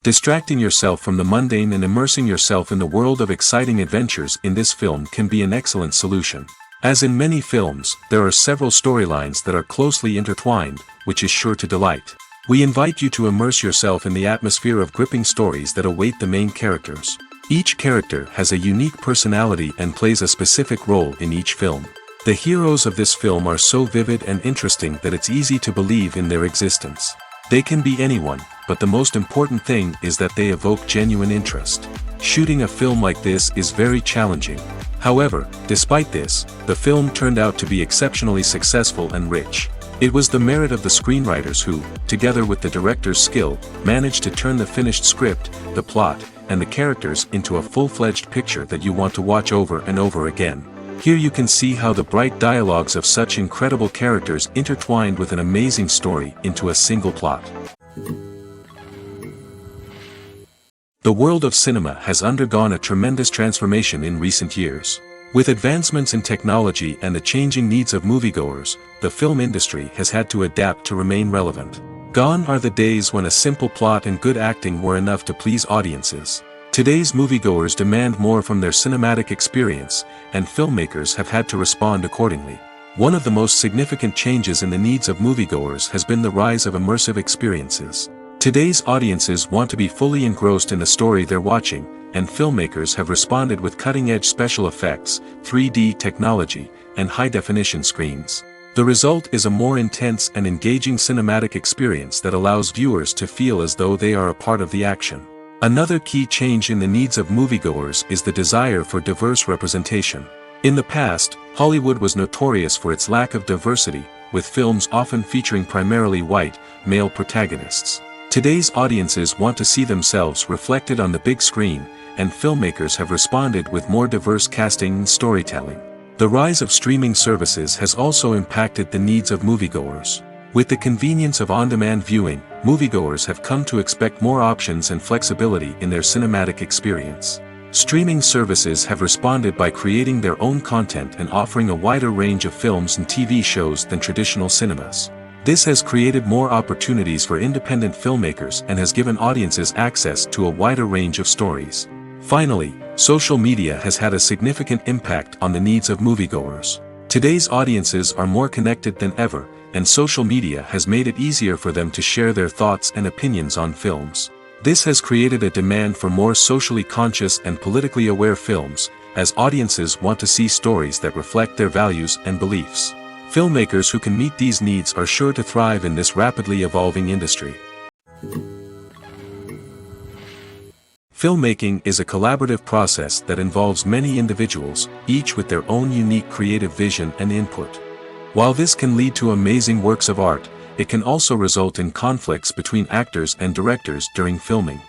Distracting yourself from the mundane and immersing yourself in the world of exciting adventures in this film can be an excellent solution. As in many films, there are several storylines that are closely intertwined, which is sure to delight. We invite you to immerse yourself in the atmosphere of gripping stories that await the main characters. Each character has a unique personality and plays a specific role in each film. The heroes of this film are so vivid and interesting that it's easy to believe in their existence. They can be anyone, but the most important thing is that they evoke genuine interest. Shooting a film like this is very challenging. However, despite this, the film turned out to be exceptionally successful and rich. It was the merit of the screenwriters who, together with the director's skill, managed to turn the finished script, the plot, and the characters into a full-fledged picture that you want to watch over and over again. Here you can see how the bright dialogues of such incredible characters intertwined with an amazing story into a single plot. The world of cinema has undergone a tremendous transformation in recent years. With advancements in technology and the changing needs of moviegoers, the film industry has had to adapt to remain relevant. Gone are the days when a simple plot and good acting were enough to please audiences. Today's moviegoers demand more from their cinematic experience, and filmmakers have had to respond accordingly. One of the most significant changes in the needs of moviegoers has been the rise of immersive experiences. Today's audiences want to be fully engrossed in the story they're watching, and filmmakers have responded with cutting-edge special effects, 3D technology, and high-definition screens. The result is a more intense and engaging cinematic experience that allows viewers to feel as though they are a part of the action. Another key change in the needs of moviegoers is the desire for diverse representation. In the past, Hollywood was notorious for its lack of diversity, with films often featuring primarily white, male protagonists. Today's audiences want to see themselves reflected on the big screen, and filmmakers have responded with more diverse casting and storytelling. The rise of streaming services has also impacted the needs of moviegoers. With the convenience of on-demand viewing, moviegoers have come to expect more options and flexibility in their cinematic experience. Streaming services have responded by creating their own content and offering a wider range of films and TV shows than traditional cinemas. This has created more opportunities for independent filmmakers and has given audiences access to a wider range of stories. Finally, social media has had a significant impact on the needs of moviegoers. Today's audiences are more connected than ever, and social media has made it easier for them to share their thoughts and opinions on films. This has created a demand for more socially conscious and politically aware films, as audiences want to see stories that reflect their values and beliefs. Filmmakers who can meet these needs are sure to thrive in this rapidly evolving industry. Filmmaking is a collaborative process that involves many individuals, each with their own unique creative vision and input. While this can lead to amazing works of art, it can also result in conflicts between actors and directors during filming.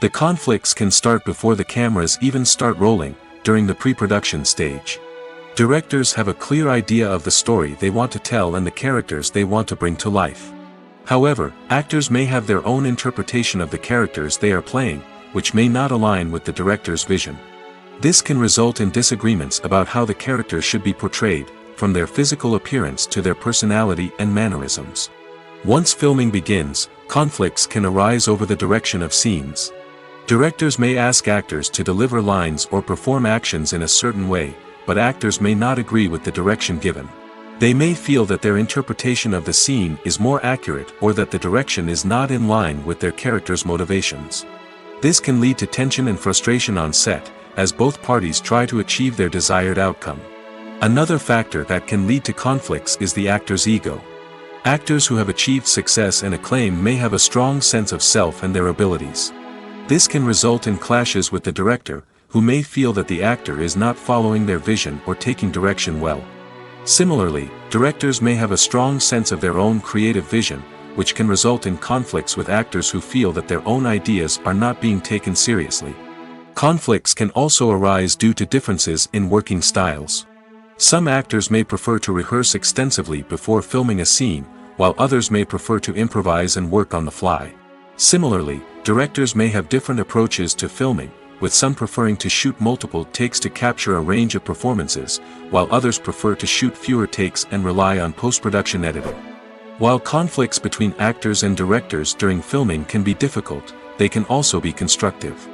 The conflicts can start before the cameras even start rolling, during the pre-production stage. Directors have a clear idea of the story they want to tell and the characters they want to bring to life. However, actors may have their own interpretation of the characters they are playing, which may not align with the director's vision. This can result in disagreements about how the characters should be portrayed, from their physical appearance to their personality and mannerisms. Once filming begins, conflicts can arise over the direction of scenes. Directors may ask actors to deliver lines or perform actions in a certain way, but actors may not agree with the direction given. They may feel that their interpretation of the scene is more accurate or that the direction is not in line with their character's motivations. This can lead to tension and frustration on set, as both parties try to achieve their desired outcome. Another factor that can lead to conflicts is the actor's ego. Actors who have achieved success and acclaim may have a strong sense of self and their abilities. This can result in clashes with the director, who may feel that the actor is not following their vision or taking direction well. Similarly, directors may have a strong sense of their own creative vision, which can result in conflicts with actors who feel that their own ideas are not being taken seriously. Conflicts can also arise due to differences in working styles. Some actors may prefer to rehearse extensively before filming a scene, while others may prefer to improvise and work on the fly. Similarly, directors may have different approaches to filming, with some preferring to shoot multiple takes to capture a range of performances, while others prefer to shoot fewer takes and rely on post-production editing. While conflicts between actors and directors during filming can be difficult, they can also be constructive.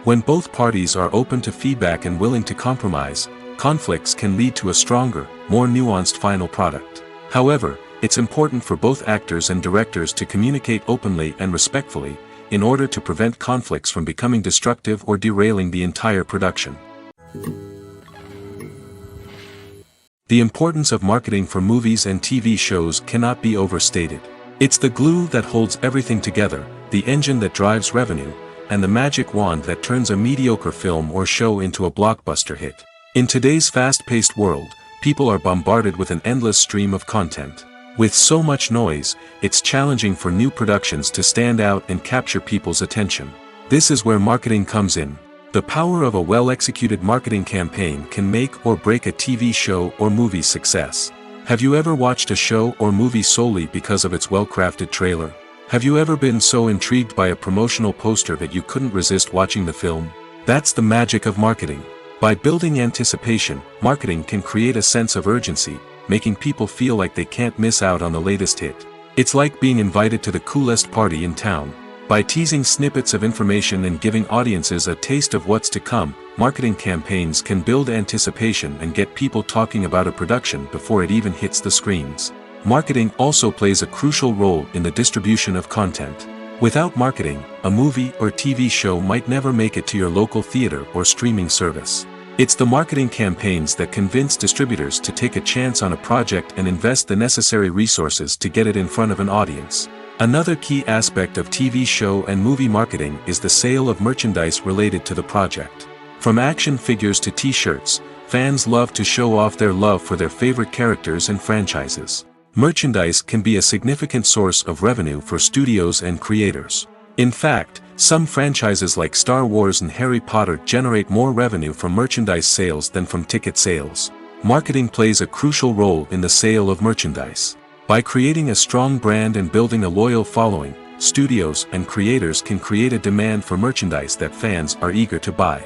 When both parties are open to feedback and willing to compromise, conflicts can lead to a stronger, more nuanced final product. However, it's important for both actors and directors to communicate openly and respectfully, in order to prevent conflicts from becoming destructive or derailing the entire production. The importance of marketing for movies and TV shows cannot be overstated. It's the glue that holds everything together, the engine that drives revenue, and the magic wand that turns a mediocre film or show into a blockbuster hit. In today's fast-paced world, people are bombarded with an endless stream of content. With so much noise, it's challenging for new productions to stand out and capture people's attention. This is where marketing comes in. The power of a well-executed marketing campaign can make or break a TV show or movie's success. Have you ever watched a show or movie solely because of its well-crafted trailer? Have you ever been so intrigued by a promotional poster that you couldn't resist watching the film? That's the magic of marketing. By building anticipation, marketing can create a sense of urgency, making people feel like they can't miss out on the latest hit. It's like being invited to the coolest party in town. By teasing snippets of information and giving audiences a taste of what's to come, marketing campaigns can build anticipation and get people talking about a production before it even hits the screens. Marketing also plays a crucial role in the distribution of content. Without marketing, a movie or TV show might never make it to your local theater or streaming service. It's the marketing campaigns that convince distributors to take a chance on a project and invest the necessary resources to get it in front of an audience. Another key aspect of TV show and movie marketing is the sale of merchandise related to the project. From action figures to t-shirts, fans love to show off their love for their favorite characters and franchises. Merchandise can be a significant source of revenue for studios and creators. In fact, some franchises like Star Wars and Harry Potter generate more revenue from merchandise sales than from ticket sales. Marketing plays a crucial role in the sale of merchandise. By creating a strong brand and building a loyal following, studios and creators can create a demand for merchandise that fans are eager to buy.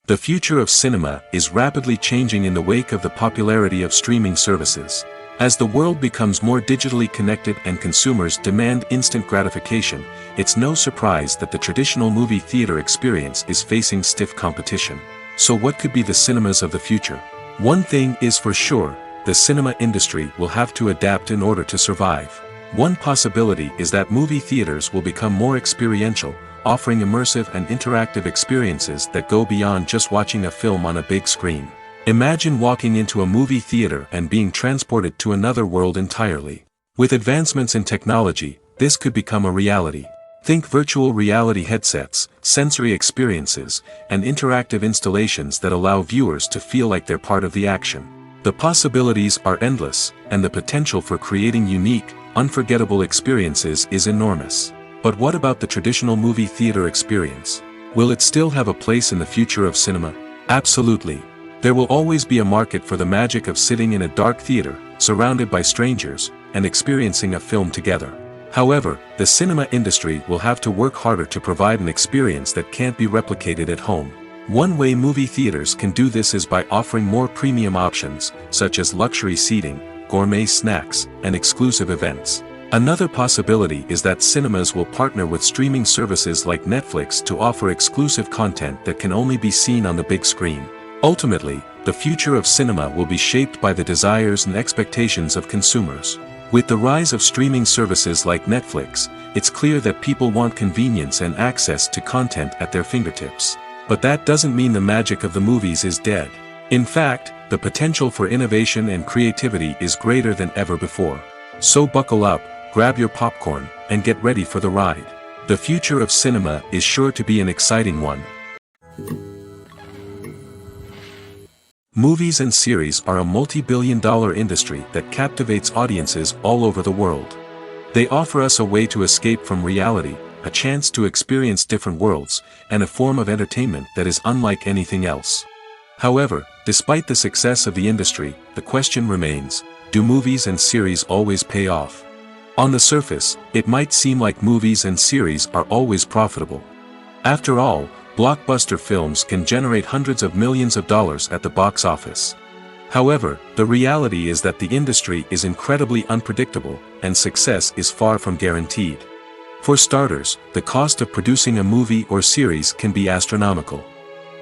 The future of cinema is rapidly changing in the wake of the popularity of streaming services. As the world becomes more digitally connected and consumers demand instant gratification, it's no surprise that the traditional movie theater experience is facing stiff competition. So what could be the cinemas of the future? One thing is for sure, the cinema industry will have to adapt in order to survive. One possibility is that movie theaters will become more experiential, offering immersive and interactive experiences that go beyond just watching a film on a big screen. Imagine walking into a movie theater and being transported to another world entirely. With advancements in technology, this could become a reality. Think virtual reality headsets, sensory experiences, and interactive installations that allow viewers to feel like they're part of the action. The possibilities are endless, and the potential for creating unique, unforgettable experiences is enormous. But what about the traditional movie theater experience? Will it still have a place in the future of cinema? Absolutely. There will always be a market for the magic of sitting in a dark theater, surrounded by strangers, and experiencing a film together. However, the cinema industry will have to work harder to provide an experience that can't be replicated at home. One way movie theaters can do this is by offering more premium options, such as luxury seating, gourmet snacks, and exclusive events. Another possibility is that cinemas will partner with streaming services like Netflix to offer exclusive content that can only be seen on the big screen. Ultimately, the future of cinema will be shaped by the desires and expectations of consumers. With the rise of streaming services like Netflix, it's clear that people want convenience and access to content at their fingertips. But that doesn't mean the magic of the movies is dead. In fact, the potential for innovation and creativity is greater than ever before. So buckle up, grab your popcorn, and get ready for the ride. The future of cinema is sure to be an exciting one. Movies and series are a multi-billion-dollar industry that captivates audiences all over the world. They offer us a way to escape from reality, a chance to experience different worlds, and a form of entertainment that is unlike anything else. However, despite the success of the industry, the question remains, do movies and series always pay off? On the surface, it might seem like movies and series are always profitable. After all, blockbuster films can generate hundreds of millions of dollars at the box office. However, the reality is that the industry is incredibly unpredictable, and success is far from guaranteed. For starters, the cost of producing a movie or series can be astronomical.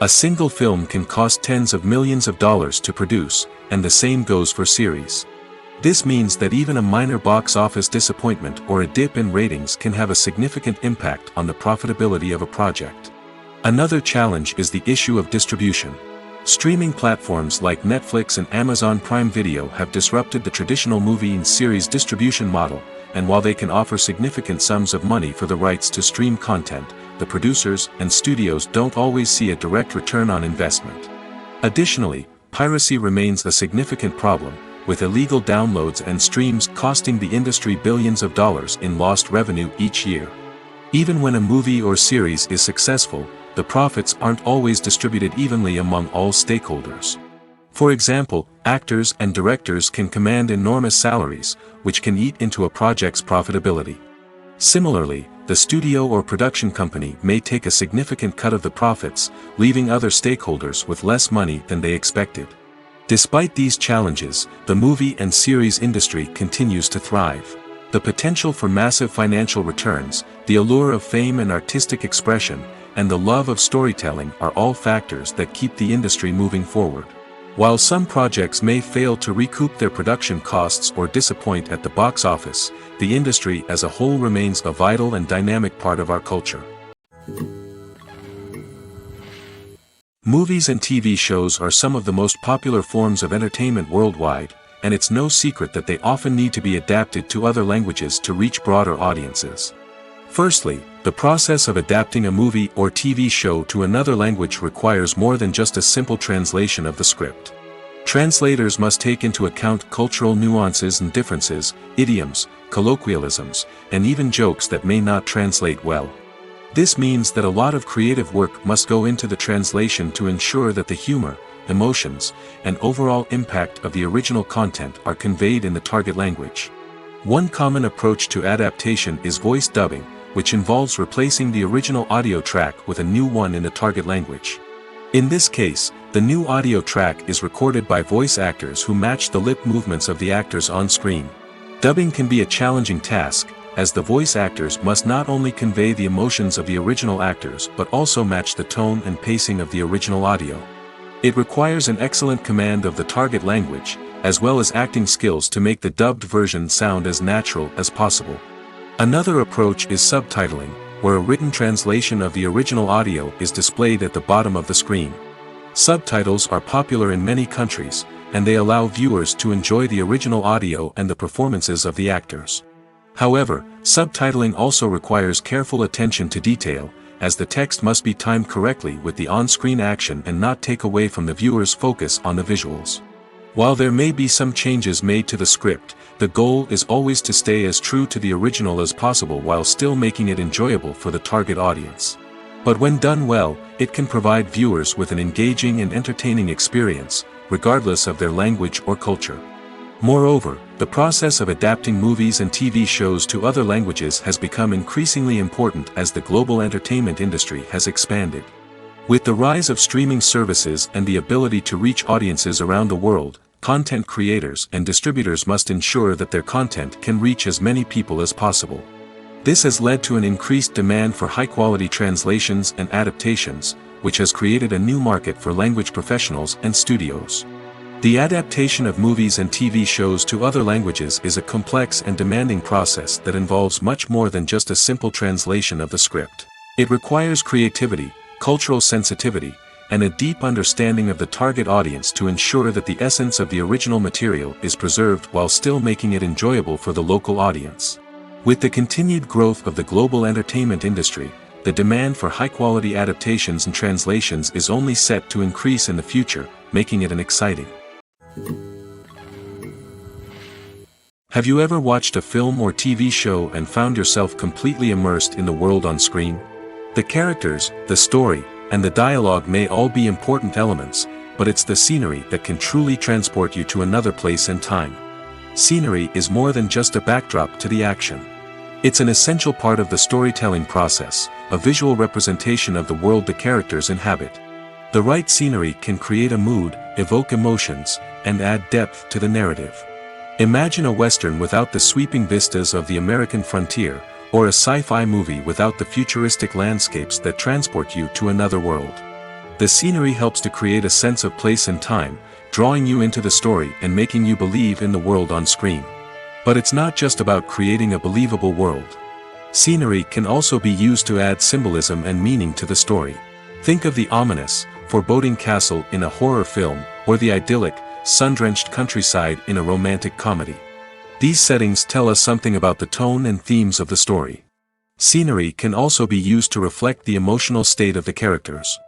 A single film can cost tens of millions of dollars to produce, and the same goes for series. This means that even a minor box office disappointment or a dip in ratings can have a significant impact on the profitability of a project. Another challenge is the issue of distribution. Streaming platforms like Netflix and Amazon Prime Video have disrupted the traditional movie and series distribution model, and while they can offer significant sums of money for the rights to stream content, the producers and studios don't always see a direct return on investment. Additionally, piracy remains a significant problem, with illegal downloads and streams costing the industry billions of dollars in lost revenue each year. Even when a movie or series is successful, the profits aren't always distributed evenly among all stakeholders. For example, actors and directors can command enormous salaries, which can eat into a project's profitability. Similarly, the studio or production company may take a significant cut of the profits, leaving other stakeholders with less money than they expected. Despite these challenges, the movie and series industry continues to thrive. The potential for massive financial returns, the allure of fame and artistic expression, and the love of storytelling are all factors that keep the industry moving forward. While some projects may fail to recoup their production costs or disappoint at the box office, the industry as a whole remains a vital and dynamic part of our culture. Movies and TV shows are some of the most popular forms of entertainment worldwide, and it's no secret that they often need to be adapted to other languages to reach broader audiences. Firstly, the process of adapting a movie or TV show to another language requires more than just a simple translation of the script. Translators must take into account cultural nuances and differences, idioms, colloquialisms, and even jokes that may not translate well. This means that a lot of creative work must go into the translation to ensure that the humor, emotions, and overall impact of the original content are conveyed in the target language. One common approach to adaptation is voice dubbing, which involves replacing the original audio track with a new one in the target language. In this case, the new audio track is recorded by voice actors who match the lip movements of the actors on screen. Dubbing can be a challenging task, as the voice actors must not only convey the emotions of the original actors but also match the tone and pacing of the original audio. It requires an excellent command of the target language, as well as acting skills to make the dubbed version sound as natural as possible. Another approach is subtitling, where a written translation of the original audio is displayed at the bottom of the screen. Subtitles are popular in many countries, and they allow viewers to enjoy the original audio and the performances of the actors. However, subtitling also requires careful attention to detail, as the text must be timed correctly with the on-screen action and not take away from the viewer's focus on the visuals. While there may be some changes made to the script, the goal is always to stay as true to the original as possible while still making it enjoyable for the target audience. But when done well, it can provide viewers with an engaging and entertaining experience, regardless of their language or culture. Moreover, the process of adapting movies and TV shows to other languages has become increasingly important as the global entertainment industry has expanded. With the rise of streaming services and the ability to reach audiences around the world, content creators and distributors must ensure that their content can reach as many people as possible. This has led to an increased demand for high-quality translations and adaptations, which has created a new market for language professionals and studios. The adaptation of movies and TV shows to other languages is a complex and demanding process that involves much more than just a simple translation of the script. It requires creativity, cultural sensitivity, and a deep understanding of the target audience to ensure that the essence of the original material is preserved while still making it enjoyable for the local audience. With the continued growth of the global entertainment industry, the demand for high-quality adaptations and translations is only set to increase in the future, making it exciting. Have you ever watched a film or TV show and found yourself completely immersed in the world on screen? The characters, the story, and the dialogue may all be important elements, but it's the scenery that can truly transport you to another place and time. Scenery is more than just a backdrop to the action. It's an essential part of the storytelling process, a visual representation of the world the characters inhabit. The right scenery can create a mood, evoke emotions, and add depth to the narrative. Imagine a Western without the sweeping vistas of the American frontier, or a sci-fi movie without the futuristic landscapes that transport you to another world. The scenery helps to create a sense of place and time, drawing you into the story and making you believe in the world on screen. But it's not just about creating a believable world. Scenery can also be used to add symbolism and meaning to the story. Think of the ominous, foreboding castle in a horror film, or the idyllic, sun-drenched countryside in a romantic comedy. These settings tell us something about the tone and themes of the story. Scenery can also be used to reflect the emotional state of the characters.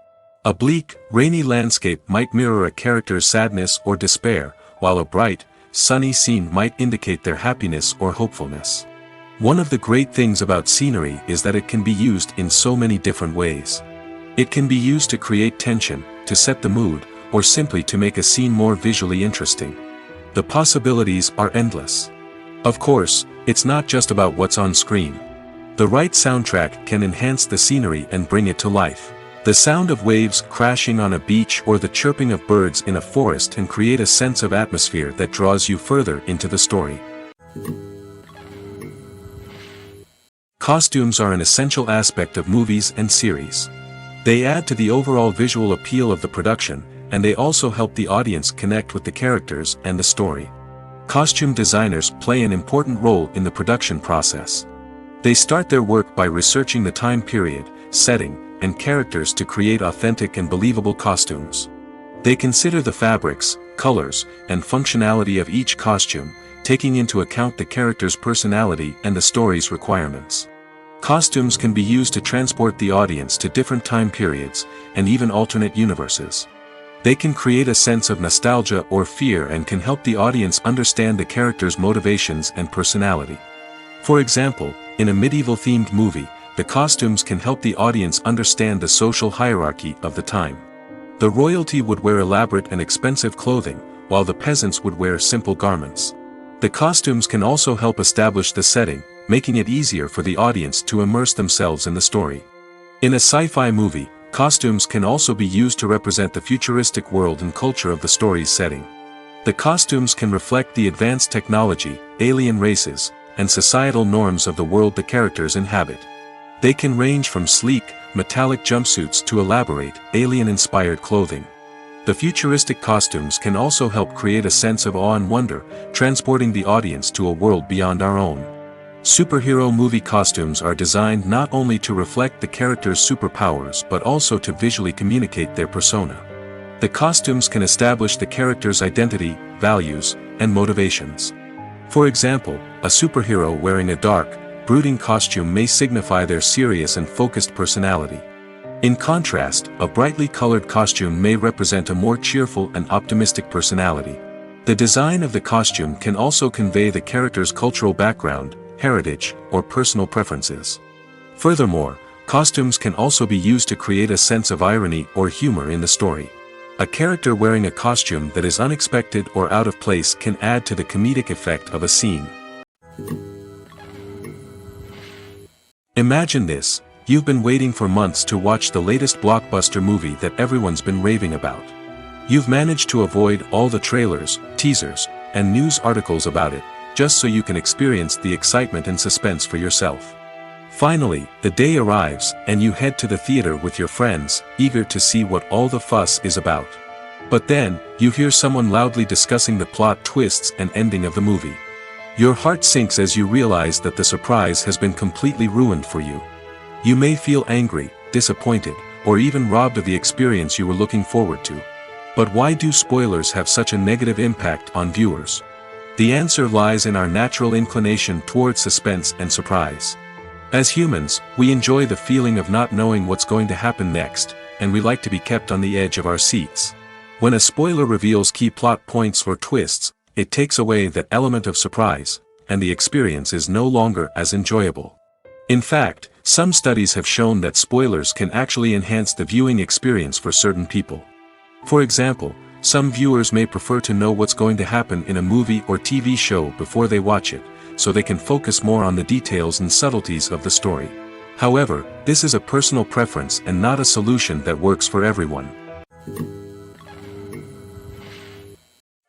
A bleak, rainy landscape might mirror a character's sadness or despair, while a bright, sunny scene might indicate their happiness or hopefulness. One of the great things about scenery is that it can be used in so many different ways. It can be used to create tension, to set the mood, or simply to make a scene more visually interesting. The possibilities are endless. Of course, it's not just about what's on screen. The right soundtrack can enhance the scenery and bring it to life. The sound of waves crashing on a beach or the chirping of birds in a forest can create a sense of atmosphere that draws you further into the story. Costumes are an essential aspect of movies and series. They add to the overall visual appeal of the production, and they also help the audience connect with the characters and the story. Costume designers play an important role in the production process. They start their work by researching the time period, setting, and characters to create authentic and believable costumes. They consider the fabrics, colors, and functionality of each costume, taking into account the character's personality and the story's requirements. Costumes can be used to transport the audience to different time periods, and even alternate universes. They can create a sense of nostalgia or fear and can help the audience understand the character's motivations and personality. For example, in a medieval-themed movie, the costumes can help the audience understand the social hierarchy of the time. The royalty would wear elaborate and expensive clothing, while the peasants would wear simple garments. The costumes can also help establish the setting, making it easier for the audience to immerse themselves in the story. In a sci-fi movie, costumes can also be used to represent the futuristic world and culture of the story's setting. The costumes can reflect the advanced technology, alien races, and societal norms of the world the characters inhabit. They can range from sleek, metallic jumpsuits to elaborate, alien-inspired clothing. The futuristic costumes can also help create a sense of awe and wonder, transporting the audience to a world beyond our own. Superhero movie costumes are designed not only to reflect the character's superpowers but also to visually communicate their persona. The costumes can establish the character's identity, values, and motivations. For example, a superhero wearing a dark, brooding costume may signify their serious and focused personality. In contrast, a brightly colored costume may represent a more cheerful and optimistic personality. The design of the costume can also convey the character's cultural background, heritage, or personal preferences. Furthermore, costumes can also be used to create a sense of irony or humor in the story. A character wearing a costume that is unexpected or out of place can add to the comedic effect of a scene. Imagine this: you've been waiting for months to watch the latest blockbuster movie that everyone's been raving about. You've managed to avoid all the trailers, teasers, and news articles about it, just so you can experience the excitement and suspense for yourself. Finally, the day arrives, and you head to the theater with your friends, eager to see what all the fuss is about. But then, you hear someone loudly discussing the plot twists and ending of the movie. Your heart sinks as you realize that the surprise has been completely ruined for you. You may feel angry, disappointed, or even robbed of the experience you were looking forward to. But why do spoilers have such a negative impact on viewers? The answer lies in our natural inclination towards suspense and surprise. As humans, we enjoy the feeling of not knowing what's going to happen next, and we like to be kept on the edge of our seats. When a spoiler reveals key plot points or twists, it takes away that element of surprise, and the experience is no longer as enjoyable. In fact, some studies have shown that spoilers can actually enhance the viewing experience for certain people. For example, some viewers may prefer to know what's going to happen in a movie or TV show before they watch it, so they can focus more on the details and subtleties of the story. However, this is a personal preference and not a solution that works for everyone.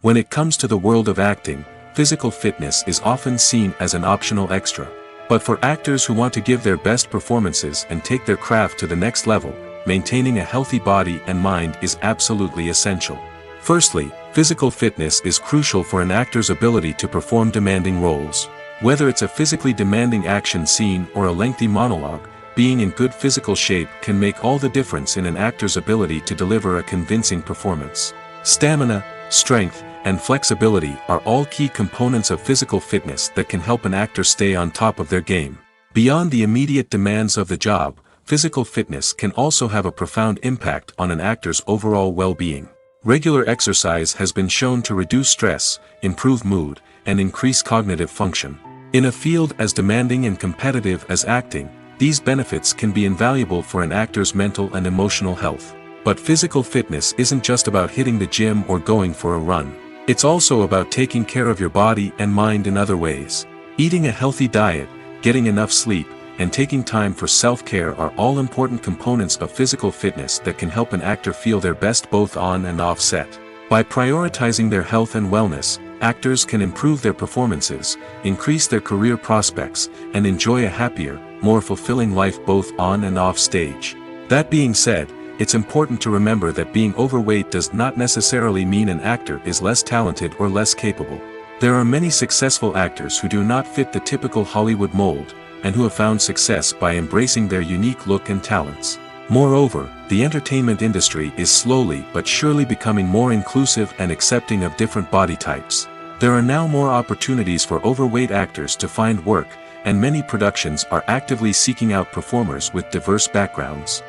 When it comes to the world of acting, physical fitness is often seen as an optional extra. But for actors who want to give their best performances and take their craft to the next level, maintaining a healthy body and mind is absolutely essential. Firstly, physical fitness is crucial for an actor's ability to perform demanding roles. Whether it's a physically demanding action scene or a lengthy monologue, being in good physical shape can make all the difference in an actor's ability to deliver a convincing performance. Stamina, strength, and flexibility are all key components of physical fitness that can help an actor stay on top of their game. Beyond the immediate demands of the job, physical fitness can also have a profound impact on an actor's overall well-being. Regular exercise has been shown to reduce stress, improve mood, and increase cognitive function. In a field as demanding and competitive as acting, these benefits can be invaluable for an actor's mental and emotional health. But physical fitness isn't just about hitting the gym or going for a run. It's also about taking care of your body and mind in other ways. Eating a healthy diet, getting enough sleep, and taking time for self-care are all important components of physical fitness that can help an actor feel their best both on and off set. By prioritizing their health and wellness, actors can improve their performances, increase their career prospects, and enjoy a happier, more fulfilling life both on and off stage. That being said, it's important to remember that being overweight does not necessarily mean an actor is less talented or less capable. There are many successful actors who do not fit the typical Hollywood mold, and who have found success by embracing their unique look and talents. Moreover, the entertainment industry is slowly but surely becoming more inclusive and accepting of different body types. There are now more opportunities for overweight actors to find work, and many productions are actively seeking out performers with diverse backgrounds.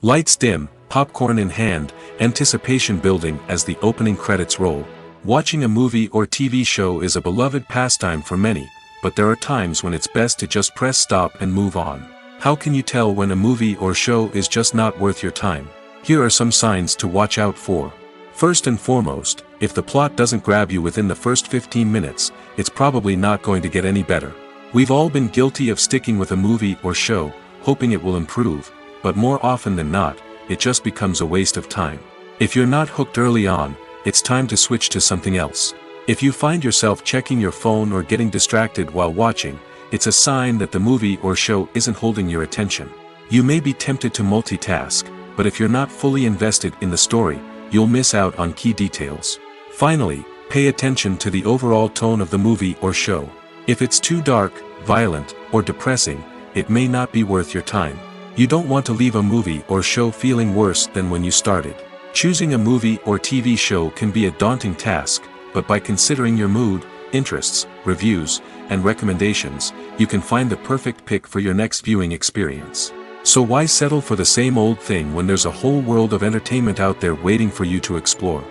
Lights dim, popcorn in hand, anticipation building as the opening credits roll. Watching a movie or TV show is a beloved pastime for many, but there are times when it's best to just press stop and move on. How can you tell when a movie or show is just not worth your time? Here are some signs to watch out for. First and foremost, if the plot doesn't grab you within the first 15 minutes, it's probably not going to get any better. We've all been guilty of sticking with a movie or show, hoping it will improve, but more often than not, it just becomes a waste of time. If you're not hooked early on, it's time to switch to something else. If you find yourself checking your phone or getting distracted while watching, it's a sign that the movie or show isn't holding your attention. You may be tempted to multitask, but if you're not fully invested in the story, you'll miss out on key details. Finally, pay attention to the overall tone of the movie or show. If it's too dark, violent, or depressing, it may not be worth your time. You don't want to leave a movie or show feeling worse than when you started. Choosing a movie or TV show can be a daunting task, but by considering your mood, interests, reviews, and recommendations, you can find the perfect pick for your next viewing experience. So why settle for the same old thing when there's a whole world of entertainment out there waiting for you to explore?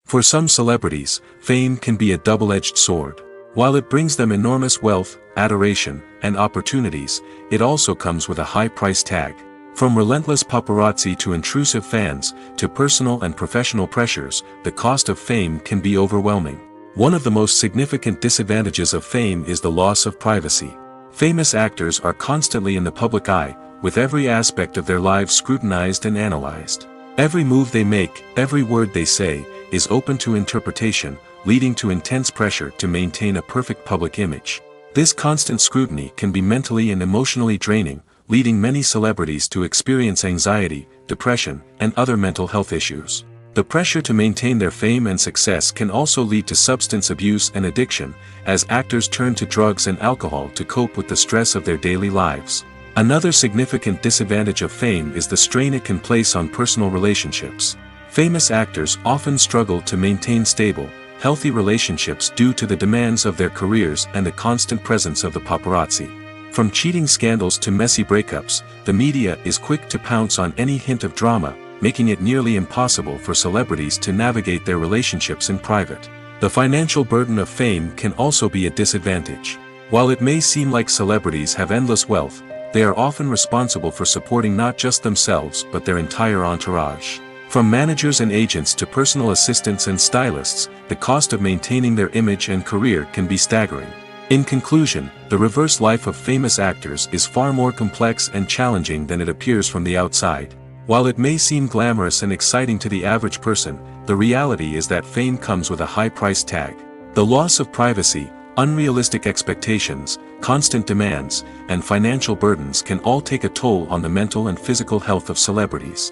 For some celebrities, fame can be a double-edged sword. While it brings them enormous wealth, adoration, and opportunities, it also comes with a high price tag. From relentless paparazzi to intrusive fans, to personal and professional pressures, the cost of fame can be overwhelming. One of the most significant disadvantages of fame is the loss of privacy. Famous actors are constantly in the public eye, with every aspect of their lives scrutinized and analyzed. Every move they make, every word they say, is open to interpretation, leading to intense pressure to maintain a perfect public image. This constant scrutiny can be mentally and emotionally draining, leading many celebrities to experience anxiety, depression, and other mental health issues. The pressure to maintain their fame and success can also lead to substance abuse and addiction, as actors turn to drugs and alcohol to cope with the stress of their daily lives. Another significant disadvantage of fame is the strain it can place on personal relationships. Famous actors often struggle to maintain stable, healthy relationships due to the demands of their careers and the constant presence of the paparazzi. From cheating scandals to messy breakups, the media is quick to pounce on any hint of drama, making it nearly impossible for celebrities to navigate their relationships in private. The financial burden of fame can also be a disadvantage. While it may seem like celebrities have endless wealth, they are often responsible for supporting not just themselves but their entire entourage. From managers and agents to personal assistants and stylists, the cost of maintaining their image and career can be staggering. In conclusion, the reverse life of famous actors is far more complex and challenging than it appears from the outside. While it may seem glamorous and exciting to the average person, the reality is that fame comes with a high price tag. The loss of privacy, unrealistic expectations, constant demands, and financial burdens can all take a toll on the mental and physical health of celebrities.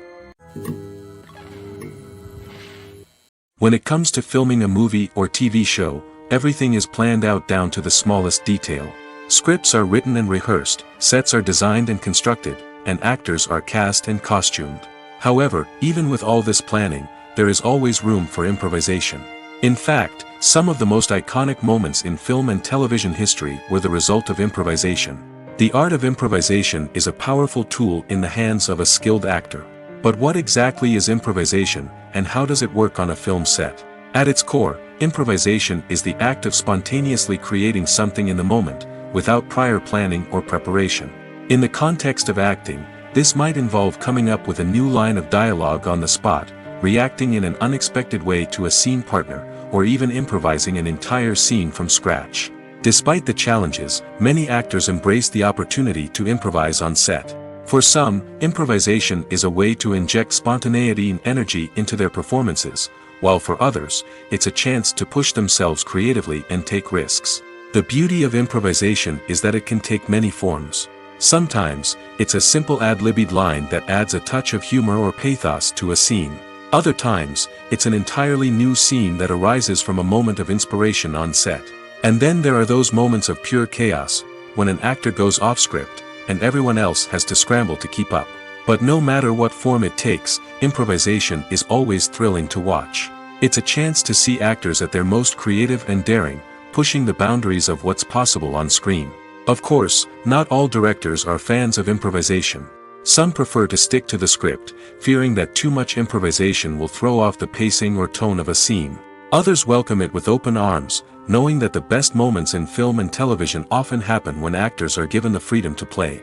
When it comes to filming a movie or TV show, everything is planned out down to the smallest detail. Scripts are written and rehearsed, sets are designed and constructed, and actors are cast and costumed. However, even with all this planning, there is always room for improvisation. In fact, some of the most iconic moments in film and television history were the result of improvisation. The art of improvisation is a powerful tool in the hands of a skilled actor. But what exactly is improvisation, and how does it work on a film set? At its core, improvisation is the act of spontaneously creating something in the moment, without prior planning or preparation. In the context of acting, this might involve coming up with a new line of dialogue on the spot, reacting in an unexpected way to a scene partner, or even improvising an entire scene from scratch. Despite the challenges, many actors embrace the opportunity to improvise on set. For some, improvisation is a way to inject spontaneity and energy into their performances, while for others, it's a chance to push themselves creatively and take risks. The beauty of improvisation is that it can take many forms. Sometimes, it's a simple ad-libbed line that adds a touch of humor or pathos to a scene. Other times, it's an entirely new scene that arises from a moment of inspiration on set. And then there are those moments of pure chaos, when an actor goes off script, and everyone else has to scramble to keep up. But no matter what form it takes, improvisation is always thrilling to watch. It's a chance to see actors at their most creative and daring, pushing the boundaries of what's possible on screen. Of course, not all directors are fans of improvisation. Some prefer to stick to the script, fearing that too much improvisation will throw off the pacing or tone of a scene. Others welcome it with open arms, knowing that the best moments in film and television often happen when actors are given the freedom to play.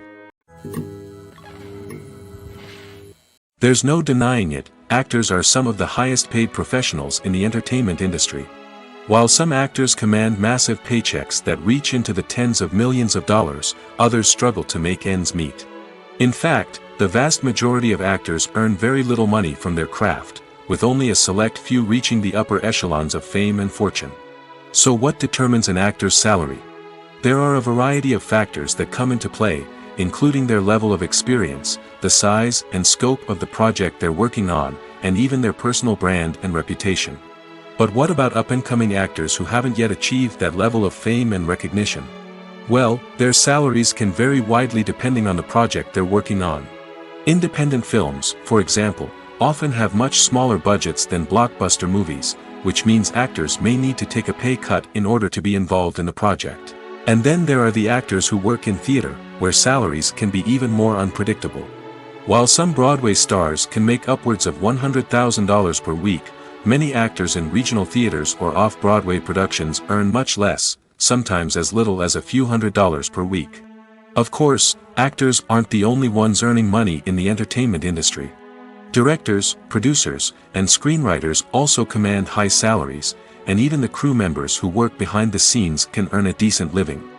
There's no denying it, actors are some of the highest paid professionals in the entertainment industry. While some actors command massive paychecks that reach into the tens of millions of dollars, others struggle to make ends meet. In fact, the vast majority of actors earn very little money from their craft, with only a select few reaching the upper echelons of fame and fortune. So what determines an actor's salary? There are a variety of factors that come into play, including their level of experience, the size and scope of the project they're working on, and even their personal brand and reputation. But what about up-and-coming actors who haven't yet achieved that level of fame and recognition? Well, their salaries can vary widely depending on the project they're working on. Independent films, for example, often have much smaller budgets than blockbuster movies, which means actors may need to take a pay cut in order to be involved in the project. And then there are the actors who work in theater, where salaries can be even more unpredictable. While some Broadway stars can make upwards of $100,000 per week, many actors in regional theaters or off-Broadway productions earn much less, sometimes as little as a few $100s per week. Of course, actors aren't the only ones earning money in the entertainment industry. Directors, producers, and screenwriters also command high salaries, and even the crew members who work behind the scenes can earn a decent living.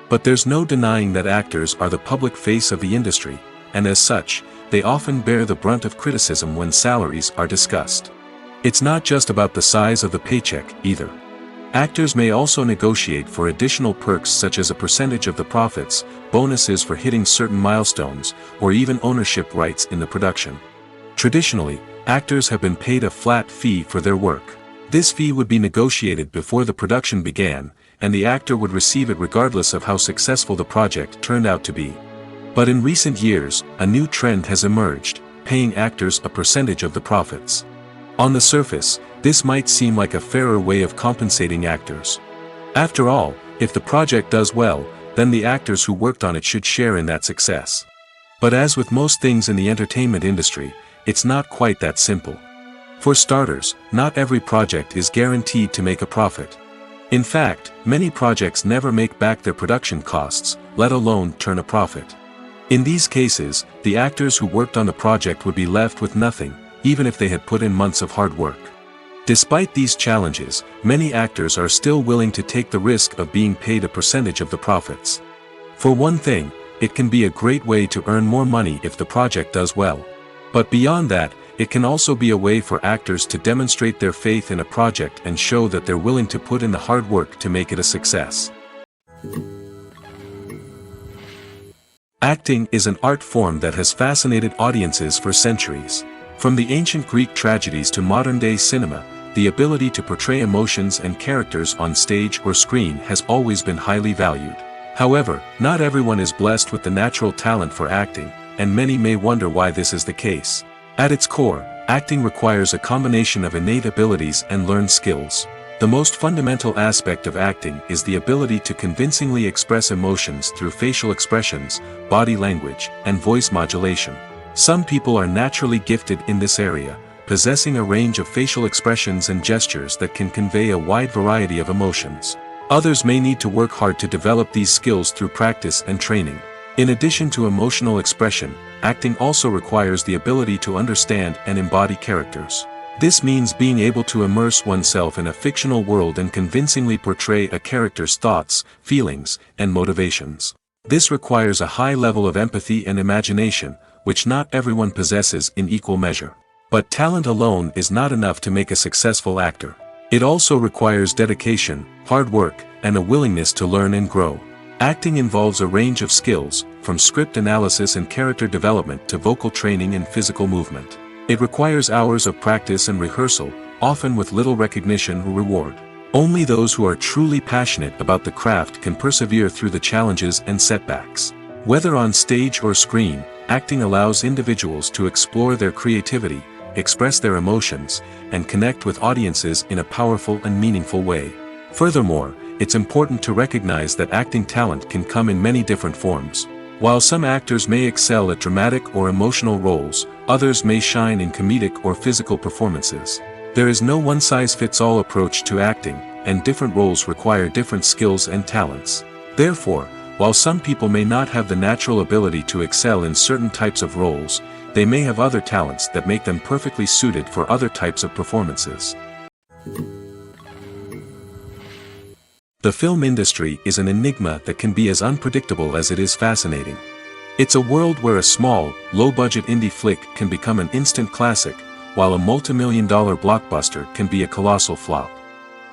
But there's no denying that actors are the public face of the industry, and as such, they often bear the brunt of criticism when salaries are discussed. It's not just about the size of the paycheck, either. Actors may also negotiate for additional perks such as a percentage of the profits, bonuses for hitting certain milestones, or even ownership rights in the production. Traditionally, actors have been paid a flat fee for their work. This fee would be negotiated before the production began, and the actor would receive it regardless of how successful the project turned out to be. But in recent years, a new trend has emerged, paying actors a percentage of the profits. On the surface, this might seem like a fairer way of compensating actors. After all, if the project does well, then the actors who worked on it should share in that success. But as with most things in the entertainment industry, it's not quite that simple. For starters, not every project is guaranteed to make a profit. In fact, many projects never make back their production costs, let alone turn a profit. In these cases, the actors who worked on the project would be left with nothing, even if they had put in months of hard work. Despite these challenges, many actors are still willing to take the risk of being paid a percentage of the profits. For one thing, it can be a great way to earn more money if the project does well. But beyond that, it can also be a way for actors to demonstrate their faith in a project and show that they're willing to put in the hard work to make it a success. Acting is an art form that has fascinated audiences for centuries. From the ancient Greek tragedies to modern-day cinema, the ability to portray emotions and characters on stage or screen has always been highly valued. However, not everyone is blessed with the natural talent for acting, and many may wonder why this is the case. At its core, acting requires a combination of innate abilities and learned skills. The most fundamental aspect of acting is the ability to convincingly express emotions through facial expressions, body language, and voice modulation. Some people are naturally gifted in this area, possessing a range of facial expressions and gestures that can convey a wide variety of emotions. Others may need to work hard to develop these skills through practice and training. In addition to emotional expression, acting also requires the ability to understand and embody characters. This means being able to immerse oneself in a fictional world and convincingly portray a character's thoughts, feelings, and motivations. This requires a high level of empathy and imagination, which not everyone possesses in equal measure. But talent alone is not enough to make a successful actor. It also requires dedication, hard work, and a willingness to learn and grow. Acting involves a range of skills, from script analysis and character development to vocal training and physical movement. It requires hours of practice and rehearsal, often with little recognition or reward. Only those who are truly passionate about the craft can persevere through the challenges and setbacks. Whether on stage or screen, acting allows individuals to explore their creativity, express their emotions, and connect with audiences in a powerful and meaningful way. Furthermore, it's important to recognize that acting talent can come in many different forms. While some actors may excel at dramatic or emotional roles, others may shine in comedic or physical performances. There is no one-size-fits-all approach to acting, and different roles require different skills and talents. Therefore, while some people may not have the natural ability to excel in certain types of roles, they may have other talents that make them perfectly suited for other types of performances. The film industry is an enigma that can be as unpredictable as it is fascinating. It's a world where a small, low-budget indie flick can become an instant classic, while a multi-million-dollar blockbuster can be a colossal flop.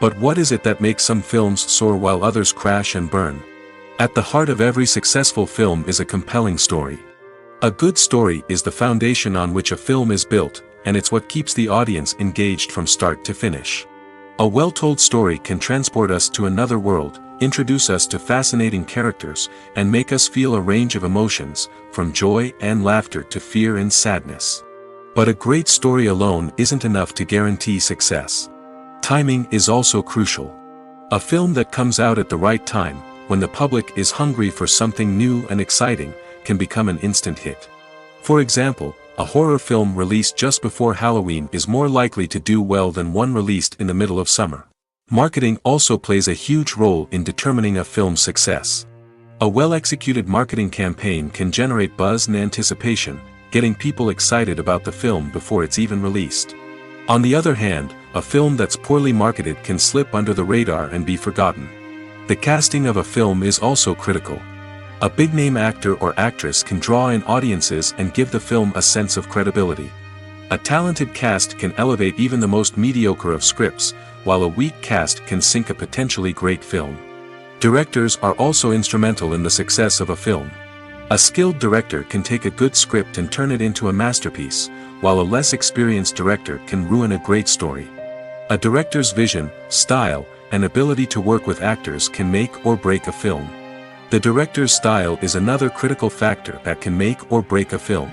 But what is it that makes some films soar while others crash and burn? At the heart of every successful film is a compelling story. A good story is the foundation on which a film is built, and it's what keeps the audience engaged from start to finish. A well-told story can transport us to another world, introduce us to fascinating characters, and make us feel a range of emotions, from joy and laughter to fear and sadness. But a great story alone isn't enough to guarantee success. Timing is also crucial. A film that comes out at the right time, when the public is hungry for something new and exciting, can become an instant hit. For example, a horror film released just before Halloween is more likely to do well than one released in the middle of summer. Marketing also plays a huge role in determining a film's success. A well-executed marketing campaign can generate buzz and anticipation, getting people excited about the film before it's even released. On the other hand, a film that's poorly marketed can slip under the radar and be forgotten. The casting of a film is also critical. A big-name actor or actress can draw in audiences and give the film a sense of credibility. A talented cast can elevate even the most mediocre of scripts, while a weak cast can sink a potentially great film. Directors are also instrumental in the success of a film. A skilled director can take a good script and turn it into a masterpiece, while a less experienced director can ruin a great story. A director's vision, style, and ability to work with actors can make or break a film. The director's style is another critical factor that can make or break a film.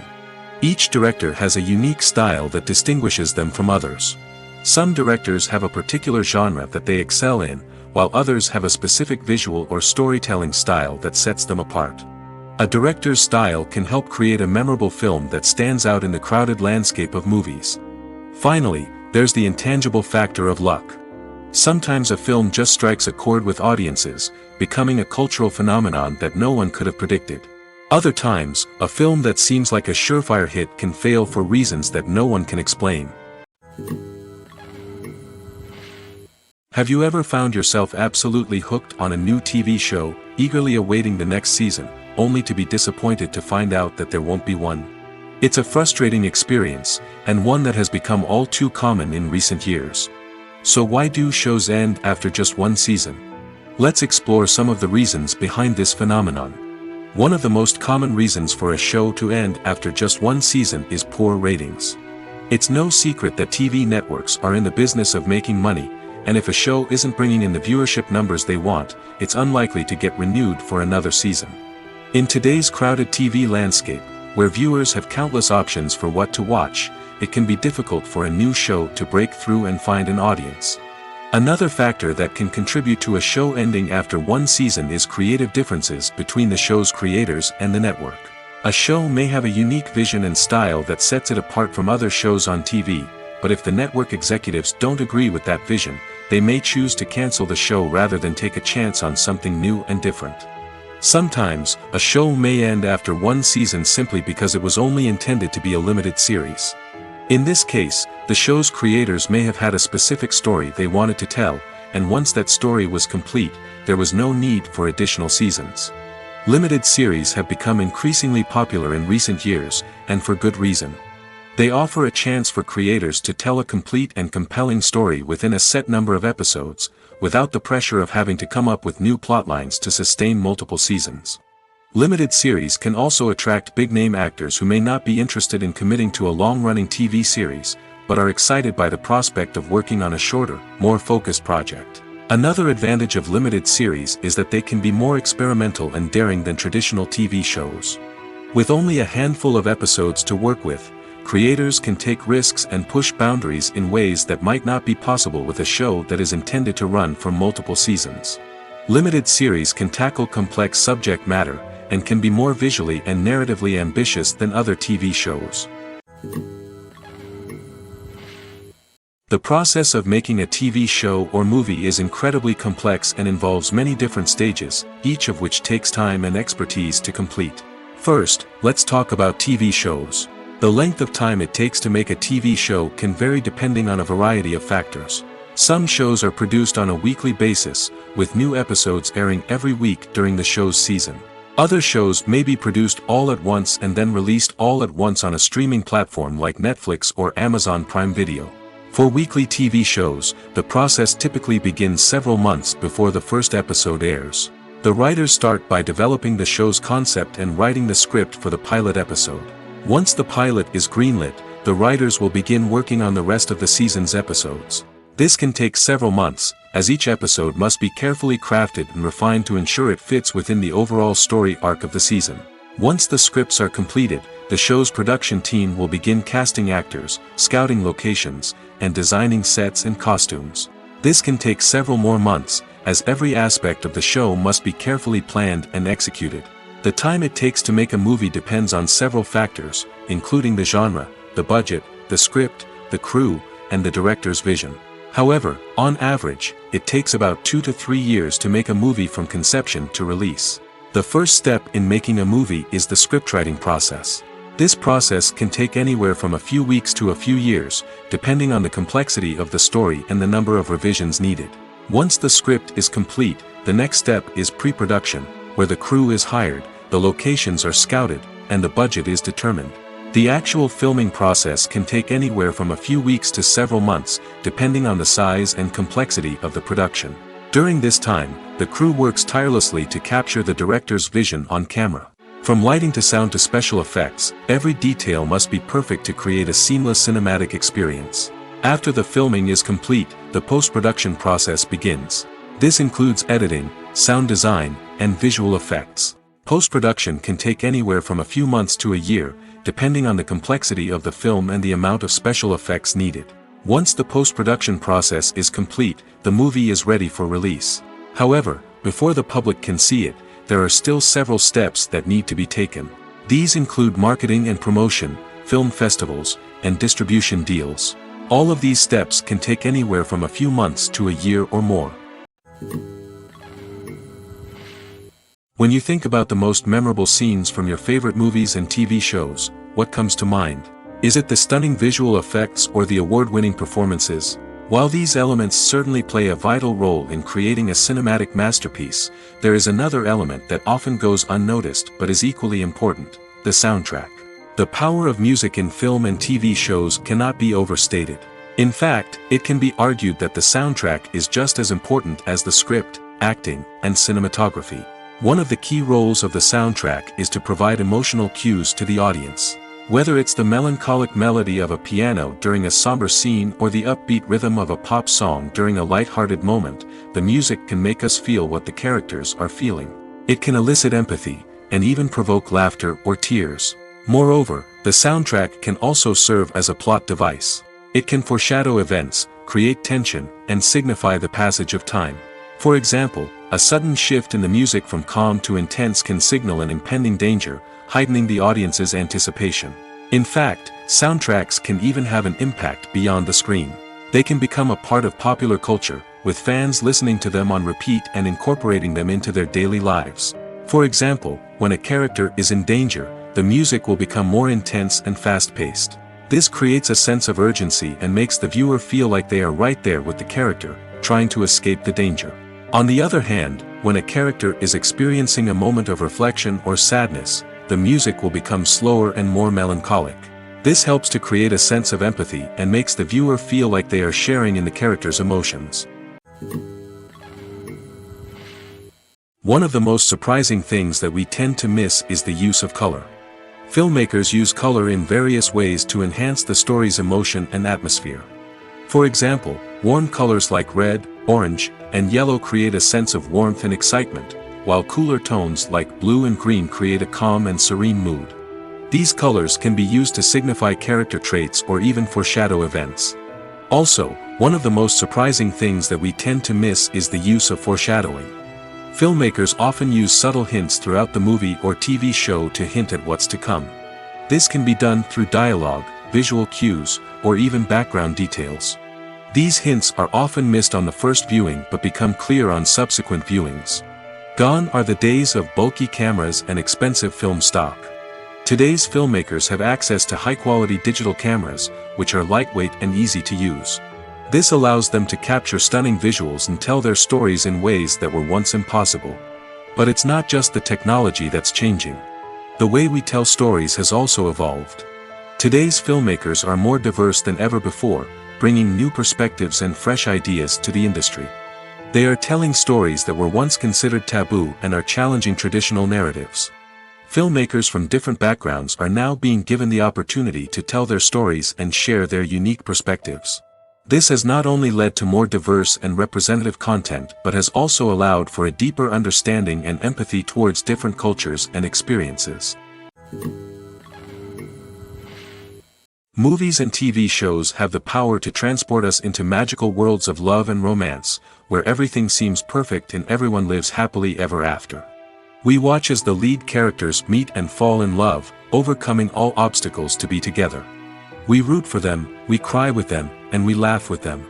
Each director has a unique style that distinguishes them from others. Some directors have a particular genre that they excel in, while others have a specific visual or storytelling style that sets them apart. A director's style can help create a memorable film that stands out in the crowded landscape of movies. Finally, there's the intangible factor of luck. Sometimes a film just strikes a chord with audiences, becoming a cultural phenomenon that no one could have predicted. Other times, a film that seems like a surefire hit can fail for reasons that no one can explain. Have you ever found yourself absolutely hooked on a new TV show, eagerly awaiting the next season, only to be disappointed to find out that there won't be one? It's a frustrating experience, and one that has become all too common in recent years. So why do shows end after just one season? Let's explore some of the reasons behind this phenomenon. One of the most common reasons for a show to end after just one season is poor ratings. It's no secret that TV networks are in the business of making money, and if a show isn't bringing in the viewership numbers they want, it's unlikely to get renewed for another season. In today's crowded TV landscape, where viewers have countless options for what to watch, it can be difficult for a new show to break through and find an audience. Another factor that can contribute to a show ending after one season is creative differences between the show's creators and the network. A show may have a unique vision and style that sets it apart from other shows on TV, but if the network executives don't agree with that vision, they may choose to cancel the show rather than take a chance on something new and different. Sometimes, a show may end after one season simply because it was only intended to be a limited series. In this case, the show's creators may have had a specific story they wanted to tell, and once that story was complete, there was no need for additional seasons. Limited series have become increasingly popular in recent years, and for good reason. They offer a chance for creators to tell a complete and compelling story within a set number of episodes, without the pressure of having to come up with new plotlines to sustain multiple seasons. Limited series can also attract big-name actors who may not be interested in committing to a long-running TV series, but are excited by the prospect of working on a shorter, more focused project. Another advantage of limited series is that they can be more experimental and daring than traditional TV shows. With only a handful of episodes to work with, creators can take risks and push boundaries in ways that might not be possible with a show that is intended to run for multiple seasons. Limited series can tackle complex subject matter, and can be more visually and narratively ambitious than other TV shows. The process of making a TV show or movie is incredibly complex and involves many different stages, each of which takes time and expertise to complete. First, let's talk about TV shows. The length of time it takes to make a TV show can vary depending on a variety of factors. Some shows are produced on a weekly basis, with new episodes airing every week during the show's season. Other shows may be produced all at once and then released all at once on a streaming platform like Netflix or Amazon Prime Video. For weekly TV shows, the process typically begins several months before the first episode airs. The writers start by developing the show's concept and writing the script for the pilot episode. Once the pilot is greenlit, the writers will begin working on the rest of the season's episodes. This can take several months, as each episode must be carefully crafted and refined to ensure it fits within the overall story arc of the season. Once the scripts are completed, the show's production team will begin casting actors, scouting locations, and designing sets and costumes. This can take several more months, as every aspect of the show must be carefully planned and executed. The time it takes to make a movie depends on several factors, including the genre, the budget, the script, the crew, and the director's vision. However, on average, it takes about 2 to 3 years to make a movie from conception to release. The first step in making a movie is the scriptwriting process. This process can take anywhere from a few weeks to a few years, depending on the complexity of the story and the number of revisions needed. Once the script is complete, the next step is pre-production, where the crew is hired, the locations are scouted, and the budget is determined. The actual filming process can take anywhere from a few weeks to several months, depending on the size and complexity of the production. During this time, the crew works tirelessly to capture the director's vision on camera. From lighting to sound to special effects, every detail must be perfect to create a seamless cinematic experience. After the filming is complete, the post-production process begins. This includes editing, sound design, and visual effects. Post-production can take anywhere from a few months to a year, depending on the complexity of the film and the amount of special effects needed. Once the post-production process is complete, the movie is ready for release. However, before the public can see it, there are still several steps that need to be taken. These include marketing and promotion, film festivals, and distribution deals. All of these steps can take anywhere from a few months to a year or more. When you think about the most memorable scenes from your favorite movies and TV shows, what comes to mind? Is it the stunning visual effects or the award-winning performances? While these elements certainly play a vital role in creating a cinematic masterpiece, there is another element that often goes unnoticed but is equally important: the soundtrack. The power of music in film and TV shows cannot be overstated. In fact, it can be argued that the soundtrack is just as important as the script, acting, and cinematography. One of the key roles of the soundtrack is to provide emotional cues to the audience. Whether it's the melancholic melody of a piano during a somber scene or the upbeat rhythm of a pop song during a light-hearted moment, the music can make us feel what the characters are feeling. It can elicit empathy, and even provoke laughter or tears. Moreover, the soundtrack can also serve as a plot device. It can foreshadow events, create tension, and signify the passage of time. For example, a sudden shift in the music from calm to intense can signal an impending danger, heightening the audience's anticipation. In fact, soundtracks can even have an impact beyond the screen. They can become a part of popular culture, with fans listening to them on repeat and incorporating them into their daily lives. For example, when a character is in danger, the music will become more intense and fast-paced. This creates a sense of urgency and makes the viewer feel like they are right there with the character, trying to escape the danger. On the other hand, when a character is experiencing a moment of reflection or sadness, the music will become slower and more melancholic. This helps to create a sense of empathy and makes the viewer feel like they are sharing in the character's emotions. One of the most surprising things that we tend to miss is the use of color. Filmmakers use color in various ways to enhance the story's emotion and atmosphere. For example, warm colors like red, orange, and yellow create a sense of warmth and excitement, while cooler tones like blue and green create a calm and serene mood. These colors can be used to signify character traits or even foreshadow events. Also, one of the most surprising things that we tend to miss is the use of foreshadowing. Filmmakers often use subtle hints throughout the movie or TV show to hint at what's to come. This can be done through dialogue, visual cues, or even background details. These hints are often missed on the first viewing but become clear on subsequent viewings. Gone are the days of bulky cameras and expensive film stock. Today's filmmakers have access to high-quality digital cameras, which are lightweight and easy to use. This allows them to capture stunning visuals and tell their stories in ways that were once impossible. But it's not just the technology that's changing. The way we tell stories has also evolved. Today's filmmakers are more diverse than ever before, bringing new perspectives and fresh ideas to the industry. They are telling stories that were once considered taboo and are challenging traditional narratives. Filmmakers from different backgrounds are now being given the opportunity to tell their stories and share their unique perspectives. This has not only led to more diverse and representative content but has also allowed for a deeper understanding and empathy towards different cultures and experiences. Movies and TV shows have the power to transport us into magical worlds of love and romance, where everything seems perfect and everyone lives happily ever after. We watch as the lead characters meet and fall in love, overcoming all obstacles to be together. We root for them, we cry with them, and we laugh with them.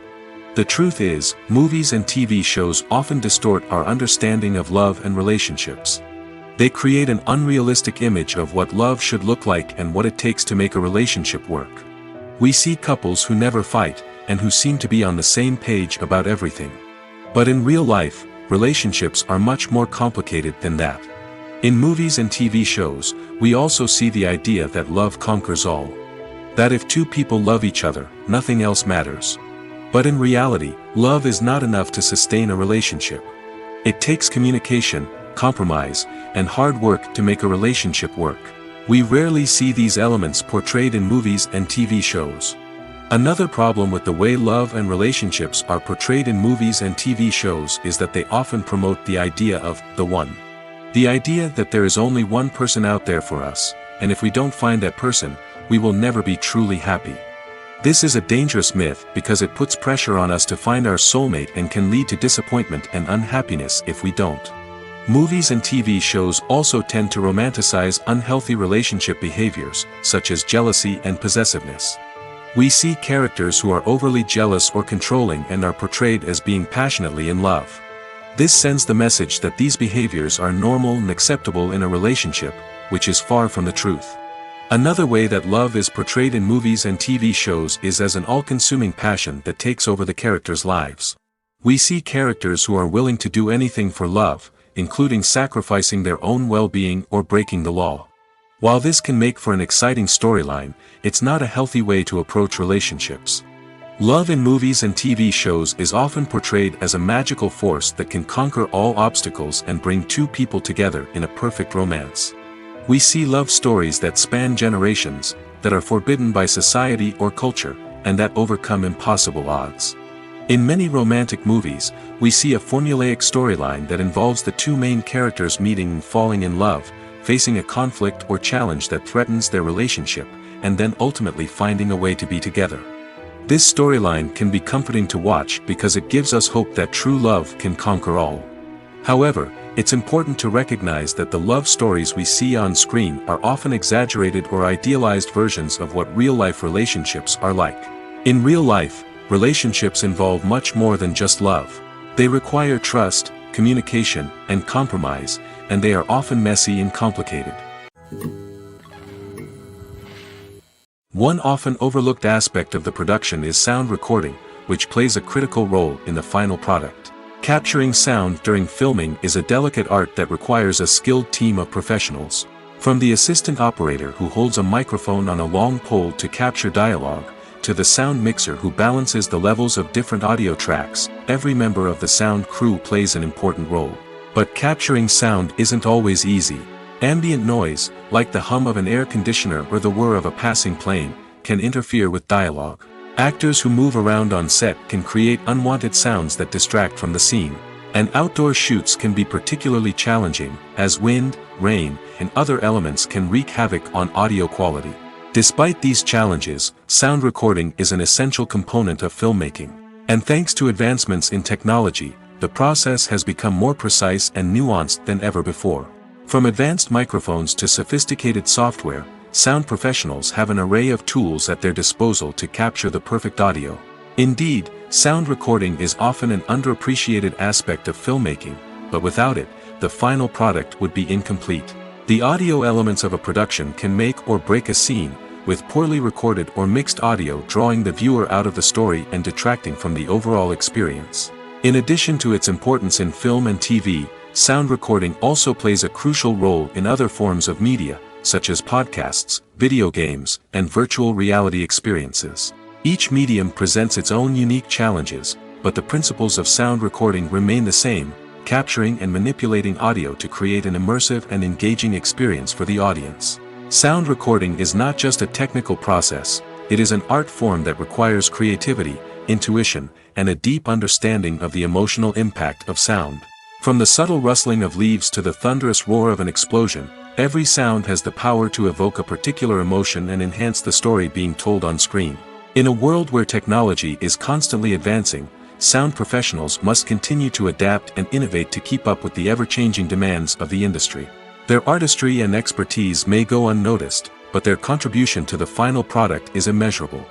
The truth is, movies and TV shows often distort our understanding of love and relationships. They create an unrealistic image of what love should look like and what it takes to make a relationship work. We see couples who never fight, and who seem to be on the same page about everything. But in real life, relationships are much more complicated than that. In movies and TV shows, we also see the idea that love conquers all. That if two people love each other, nothing else matters. But in reality, love is not enough to sustain a relationship. It takes communication, compromise, and hard work to make a relationship work. We rarely see these elements portrayed in movies and TV shows. Another problem with the way love and relationships are portrayed in movies and TV shows is that they often promote the idea of the one. The idea that there is only one person out there for us, and if we don't find that person, we will never be truly happy. This is a dangerous myth because it puts pressure on us to find our soulmate and can lead to disappointment and unhappiness if we don't. Movies and TV shows also tend to romanticize unhealthy relationship behaviors, such as jealousy and possessiveness. We see characters who are overly jealous or controlling and are portrayed as being passionately in love. This sends the message that these behaviors are normal and acceptable in a relationship, which is far from the truth. Another way that love is portrayed in movies and TV shows is as an all-consuming passion that takes over the characters' lives. We see characters who are willing to do anything for love, including sacrificing their own well-being or breaking the law. While this can make for an exciting storyline, it's not a healthy way to approach relationships. Love in movies and TV shows is often portrayed as a magical force that can conquer all obstacles and bring two people together in a perfect romance. We see love stories that span generations, that are forbidden by society or culture, and that overcome impossible odds. In many romantic movies, we see a formulaic storyline that involves the two main characters meeting and falling in love, facing a conflict or challenge that threatens their relationship, and then ultimately finding a way to be together. This storyline can be comforting to watch because it gives us hope that true love can conquer all. However, it's important to recognize that the love stories we see on screen are often exaggerated or idealized versions of what real-life relationships are like. In real life, relationships involve much more than just love. They require trust, communication, and compromise, and they are often messy and complicated. One often overlooked aspect of the production is sound recording, which plays a critical role in the final product. Capturing sound during filming is a delicate art that requires a skilled team of professionals. From the assistant operator who holds a microphone on a long pole to capture dialogue, to the sound mixer who balances the levels of different audio tracks, every member of the sound crew plays an important role. But capturing sound isn't always easy. Ambient noise, like the hum of an air conditioner or the whir of a passing plane, can interfere with dialogue. Actors who move around on set can create unwanted sounds that distract from the scene. And outdoor shoots can be particularly challenging, as wind, rain, and other elements can wreak havoc on audio quality. Despite these challenges, sound recording is an essential component of filmmaking. And thanks to advancements in technology, the process has become more precise and nuanced than ever before. From advanced microphones to sophisticated software, sound professionals have an array of tools at their disposal to capture the perfect audio. Indeed, sound recording is often an underappreciated aspect of filmmaking, but without it, the final product would be incomplete. The audio elements of a production can make or break a scene, with poorly recorded or mixed audio drawing the viewer out of the story and detracting from the overall experience. In addition to its importance in film and TV, sound recording also plays a crucial role in other forms of media, such as podcasts, video games, and virtual reality experiences. Each medium presents its own unique challenges, but the principles of sound recording remain the same, capturing and manipulating audio to create an immersive and engaging experience for the audience. Sound recording is not just a technical process, it is an art form that requires creativity, intuition, and a deep understanding of the emotional impact of sound. From the subtle rustling of leaves to the thunderous roar of an explosion, every sound has the power to evoke a particular emotion and enhance the story being told on screen. In a world where technology is constantly advancing, sound professionals must continue to adapt and innovate to keep up with the ever-changing demands of the industry. Their artistry and expertise may go unnoticed, but their contribution to the final product is immeasurable.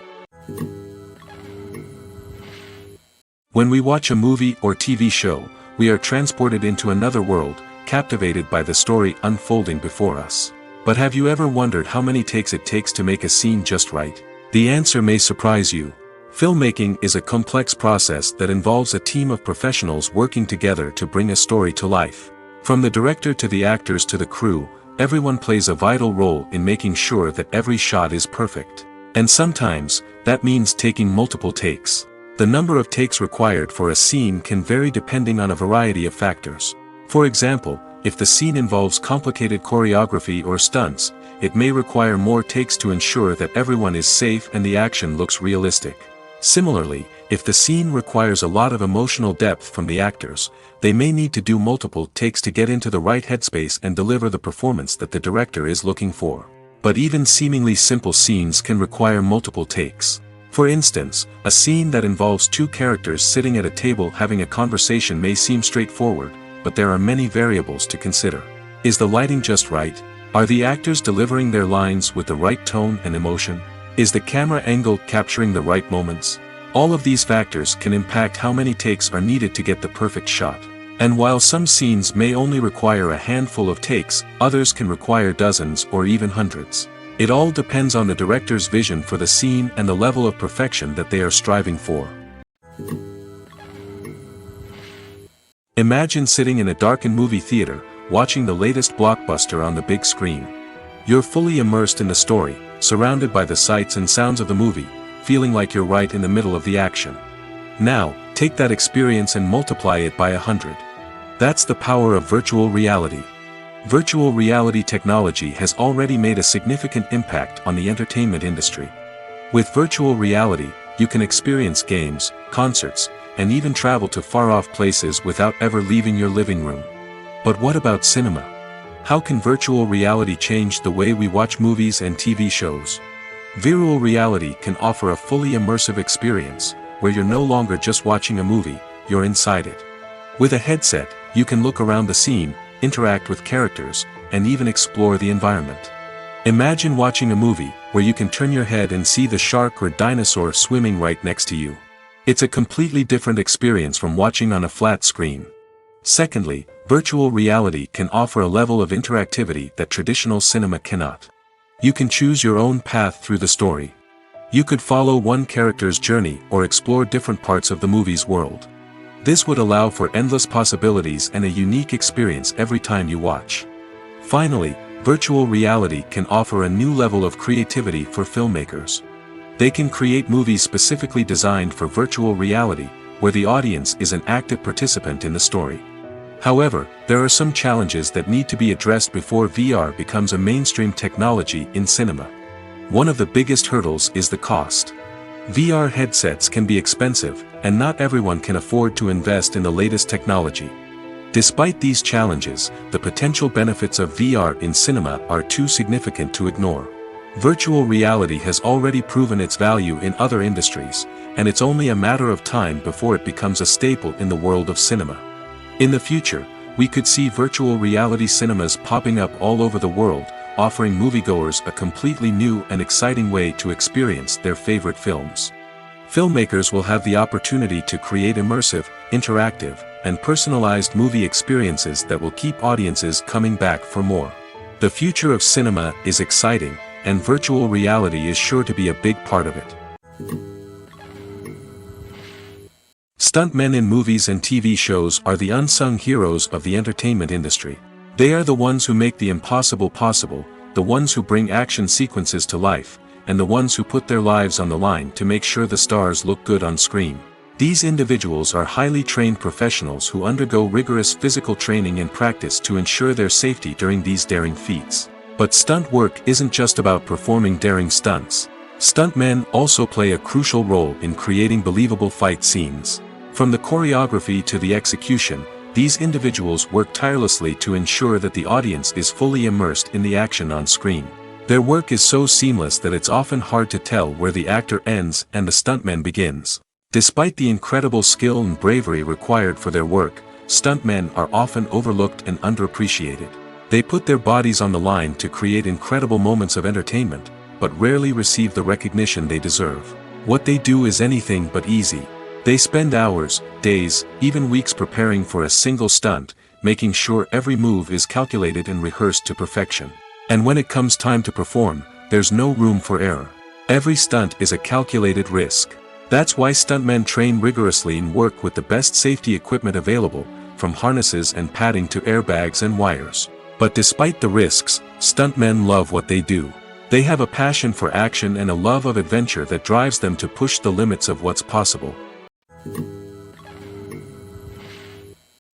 When we watch a movie or TV show, we are transported into another world, captivated by the story unfolding before us. But have you ever wondered how many takes it takes to make a scene just right? The answer may surprise you. Filmmaking is a complex process that involves a team of professionals working together to bring a story to life. From the director to the actors to the crew, everyone plays a vital role in making sure that every shot is perfect. And sometimes, that means taking multiple takes. The number of takes required for a scene can vary depending on a variety of factors. For example, if the scene involves complicated choreography or stunts, it may require more takes to ensure that everyone is safe and the action looks realistic. Similarly, if the scene requires a lot of emotional depth from the actors, they may need to do multiple takes to get into the right headspace and deliver the performance that the director is looking for. But even seemingly simple scenes can require multiple takes. For instance, a scene that involves two characters sitting at a table having a conversation may seem straightforward, but there are many variables to consider. Is the lighting just right? Are the actors delivering their lines with the right tone and emotion? Is the camera angle capturing the right moments? All of these factors can impact how many takes are needed to get the perfect shot. And while some scenes may only require a handful of takes, others can require dozens or even hundreds. It all depends on the director's vision for the scene and the level of perfection that they are striving for. Imagine sitting in a darkened movie theater, watching the latest blockbuster on the big screen. You're fully immersed in the story, surrounded by the sights and sounds of the movie, feeling like you're right in the middle of the action. Now, take that experience and multiply it by 100. That's the power of virtual reality. Virtual reality technology has already made a significant impact on the entertainment industry. With virtual reality, you can experience games, concerts, and even travel to far-off places without ever leaving your living room. But what about cinema? How can virtual reality change the way we watch movies and TV shows? Virtual reality can offer a fully immersive experience, where you're no longer just watching a movie, you're inside it. With a headset, you can look around the scene, interact with characters, and even explore the environment. Imagine watching a movie, where you can turn your head and see the shark or dinosaur swimming right next to you. It's a completely different experience from watching on a flat screen. Secondly, virtual reality can offer a level of interactivity that traditional cinema cannot. You can choose your own path through the story. You could follow one character's journey or explore different parts of the movie's world. This would allow for endless possibilities and a unique experience every time you watch. Finally, virtual reality can offer a new level of creativity for filmmakers. They can create movies specifically designed for virtual reality, where the audience is an active participant in the story. However, there are some challenges that need to be addressed before VR becomes a mainstream technology in cinema. One of the biggest hurdles is the cost. VR headsets can be expensive, and not everyone can afford to invest in the latest technology. Despite these challenges, the potential benefits of VR in cinema are too significant to ignore. Virtual reality has already proven its value in other industries, and it's only a matter of time before it becomes a staple in the world of cinema. In the future, we could see virtual reality cinemas popping up all over the world, offering moviegoers a completely new and exciting way to experience their favorite films. Filmmakers will have the opportunity to create immersive, interactive, and personalized movie experiences that will keep audiences coming back for more. The future of cinema is exciting, and virtual reality is sure to be a big part of it. Stuntmen in movies and TV shows are the unsung heroes of the entertainment industry. They are the ones who make the impossible possible, the ones who bring action sequences to life, and the ones who put their lives on the line to make sure the stars look good on screen. These individuals are highly trained professionals who undergo rigorous physical training and practice to ensure their safety during these daring feats. But stunt work isn't just about performing daring stunts. Stuntmen also play a crucial role in creating believable fight scenes. From the choreography to the execution, these individuals work tirelessly to ensure that the audience is fully immersed in the action on screen. Their work is so seamless that it's often hard to tell where the actor ends and the stuntman begins. Despite the incredible skill and bravery required for their work, stuntmen are often overlooked and underappreciated. They put their bodies on the line to create incredible moments of entertainment, but rarely receive the recognition they deserve. What they do is anything but easy. They spend hours, days, even weeks preparing for a single stunt, making sure every move is calculated and rehearsed to perfection. And when it comes time to perform, there's no room for error. Every stunt is a calculated risk. That's why stuntmen train rigorously and work with the best safety equipment available, from harnesses and padding to airbags and wires. But despite the risks, stuntmen love what they do. They have a passion for action and a love of adventure that drives them to push the limits of what's possible.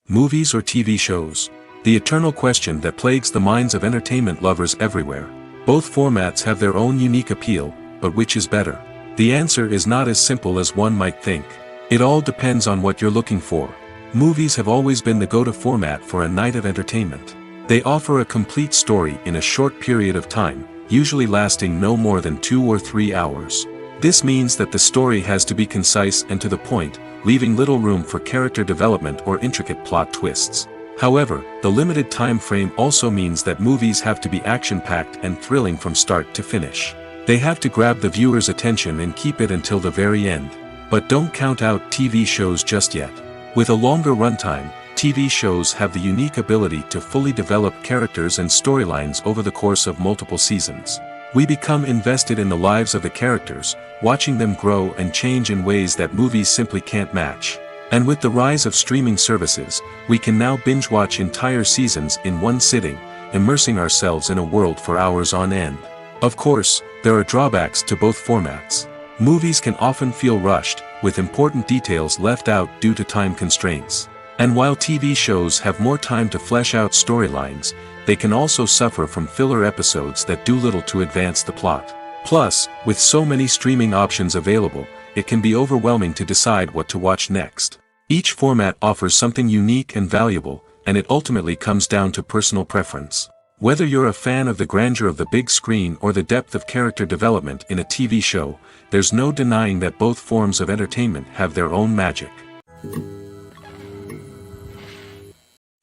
Movies or TV shows? The eternal question that plagues the minds of entertainment lovers everywhere. Both formats have their own unique appeal, but which is better? The answer is not as simple as one might think. It all depends on what you're looking for. Movies have always been the go-to format for a night of entertainment. They offer a complete story in a short period of time, usually lasting no more than 2 or 3 hours. This means that the story has to be concise and to the point, leaving little room for character development or intricate plot twists. However, the limited time frame also means that movies have to be action-packed and thrilling from start to finish. They have to grab the viewer's attention and keep it until the very end. But don't count out TV shows just yet. With a longer runtime, TV shows have the unique ability to fully develop characters and storylines over the course of multiple seasons. We become invested in the lives of the characters, watching them grow and change in ways that movies simply can't match. And with the rise of streaming services, we can now binge-watch entire seasons in one sitting, immersing ourselves in a world for hours on end. Of course, there are drawbacks to both formats. Movies can often feel rushed, with important details left out due to time constraints. And while TV shows have more time to flesh out storylines, they can also suffer from filler episodes that do little to advance the plot. Plus, with so many streaming options available, it can be overwhelming to decide what to watch next. Each format offers something unique and valuable, and it ultimately comes down to personal preference. Whether you're a fan of the grandeur of the big screen or the depth of character development in a TV show, there's no denying that both forms of entertainment have their own magic.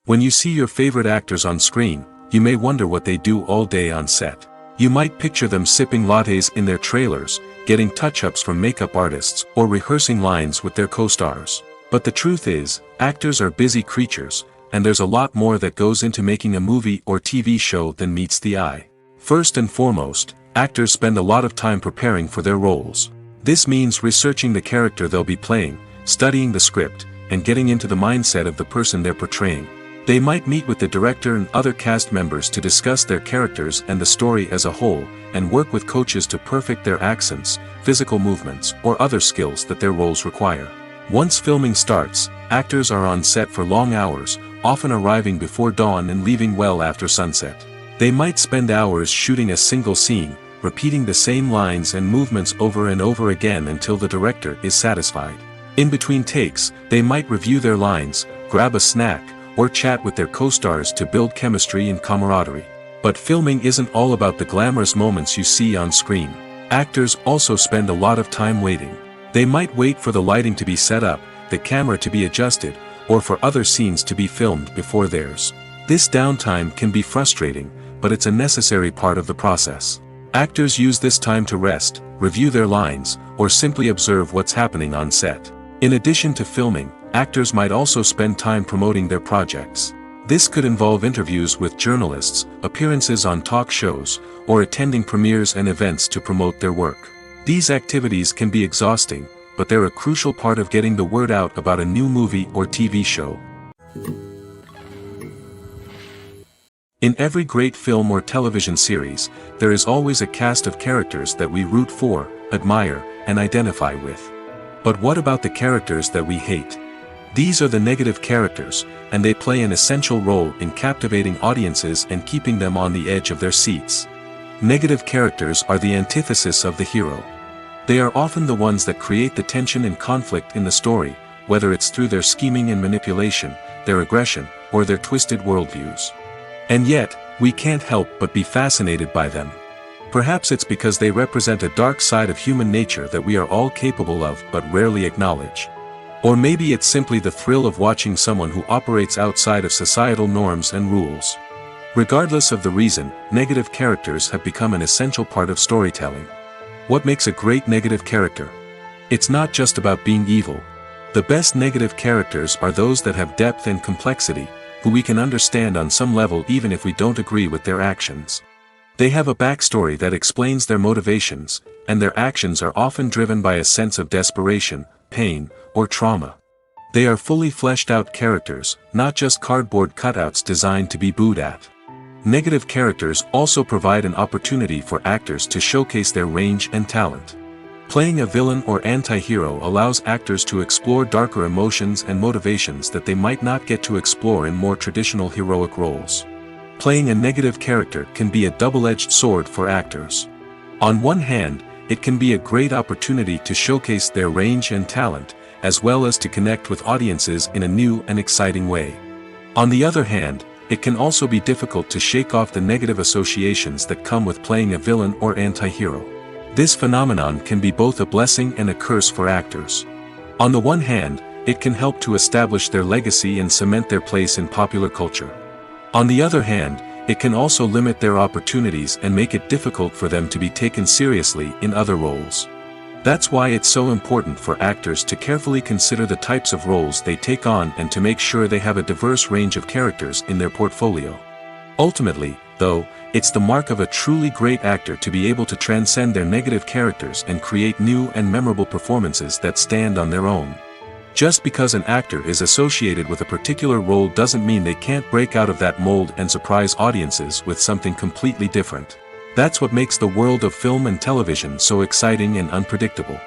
When you see your favorite actors on screen, you may wonder what they do all day on set. You might picture them sipping lattes in their trailers, getting touch-ups from makeup artists, or rehearsing lines with their co-stars. But the truth is, actors are busy creatures, and there's a lot more that goes into making a movie or TV show than meets the eye. First and foremost, actors spend a lot of time preparing for their roles. This means researching the character they'll be playing, studying the script, and getting into the mindset of the person they're portraying. They might meet with the director and other cast members to discuss their characters and the story as a whole, and work with coaches to perfect their accents, physical movements, or other skills that their roles require. Once filming starts, actors are on set for long hours, often arriving before dawn and leaving well after sunset. They might spend hours shooting a single scene, repeating the same lines and movements over and over again until the director is satisfied. In between takes, they might review their lines, grab a snack, or chat with their co-stars to build chemistry and camaraderie. But filming isn't all about the glamorous moments you see on screen. Actors also spend a lot of time waiting. They might wait for the lighting to be set up, the camera to be adjusted, or for other scenes to be filmed before theirs. This downtime can be frustrating, but it's a necessary part of the process. Actors use this time to rest, review their lines, or simply observe what's happening on set. In addition to filming, actors might also spend time promoting their projects. This could involve interviews with journalists, appearances on talk shows, or attending premieres and events to promote their work. These activities can be exhausting, but they're a crucial part of getting the word out about a new movie or TV show. In every great film or television series, there is always a cast of characters that we root for, admire, and identify with. But what about the characters that we hate? These are the negative characters, and they play an essential role in captivating audiences and keeping them on the edge of their seats. Negative characters are the antithesis of the hero. They are often the ones that create the tension and conflict in the story, whether it's through their scheming and manipulation, their aggression, or their twisted worldviews. And yet, we can't help but be fascinated by them. Perhaps it's because they represent a dark side of human nature that we are all capable of but rarely acknowledge. Or maybe it's simply the thrill of watching someone who operates outside of societal norms and rules. Regardless of the reason, negative characters have become an essential part of storytelling. What makes a great negative character? It's not just about being evil. The best negative characters are those that have depth and complexity, who we can understand on some level even if we don't agree with their actions. They have a backstory that explains their motivations, and their actions are often driven by a sense of desperation, pain, or trauma. They are fully fleshed out characters, not just cardboard cutouts designed to be booed at. Negative characters also provide an opportunity for actors to showcase their range and talent. Playing a villain or anti-hero allows actors to explore darker emotions and motivations that they might not get to explore in more traditional heroic roles. Playing a negative character can be a double-edged sword for actors. On one hand, it can be a great opportunity to showcase their range and talent, as well as to connect with audiences in a new and exciting way. On the other hand, it can also be difficult to shake off the negative associations that come with playing a villain or anti-hero. This phenomenon can be both a blessing and a curse for actors. On the one hand, it can help to establish their legacy and cement their place in popular culture. On the other hand, it can also limit their opportunities and make it difficult for them to be taken seriously in other roles. That's why it's so important for actors to carefully consider the types of roles they take on and to make sure they have a diverse range of characters in their portfolio. Ultimately, the though, it's the mark of a truly great actor to be able to transcend their negative characters and create new and memorable performances that stand on their own. Just because an actor is associated with a particular role doesn't mean they can't break out of that mold and surprise audiences with something completely different. That's what makes the world of film and television so exciting and unpredictable.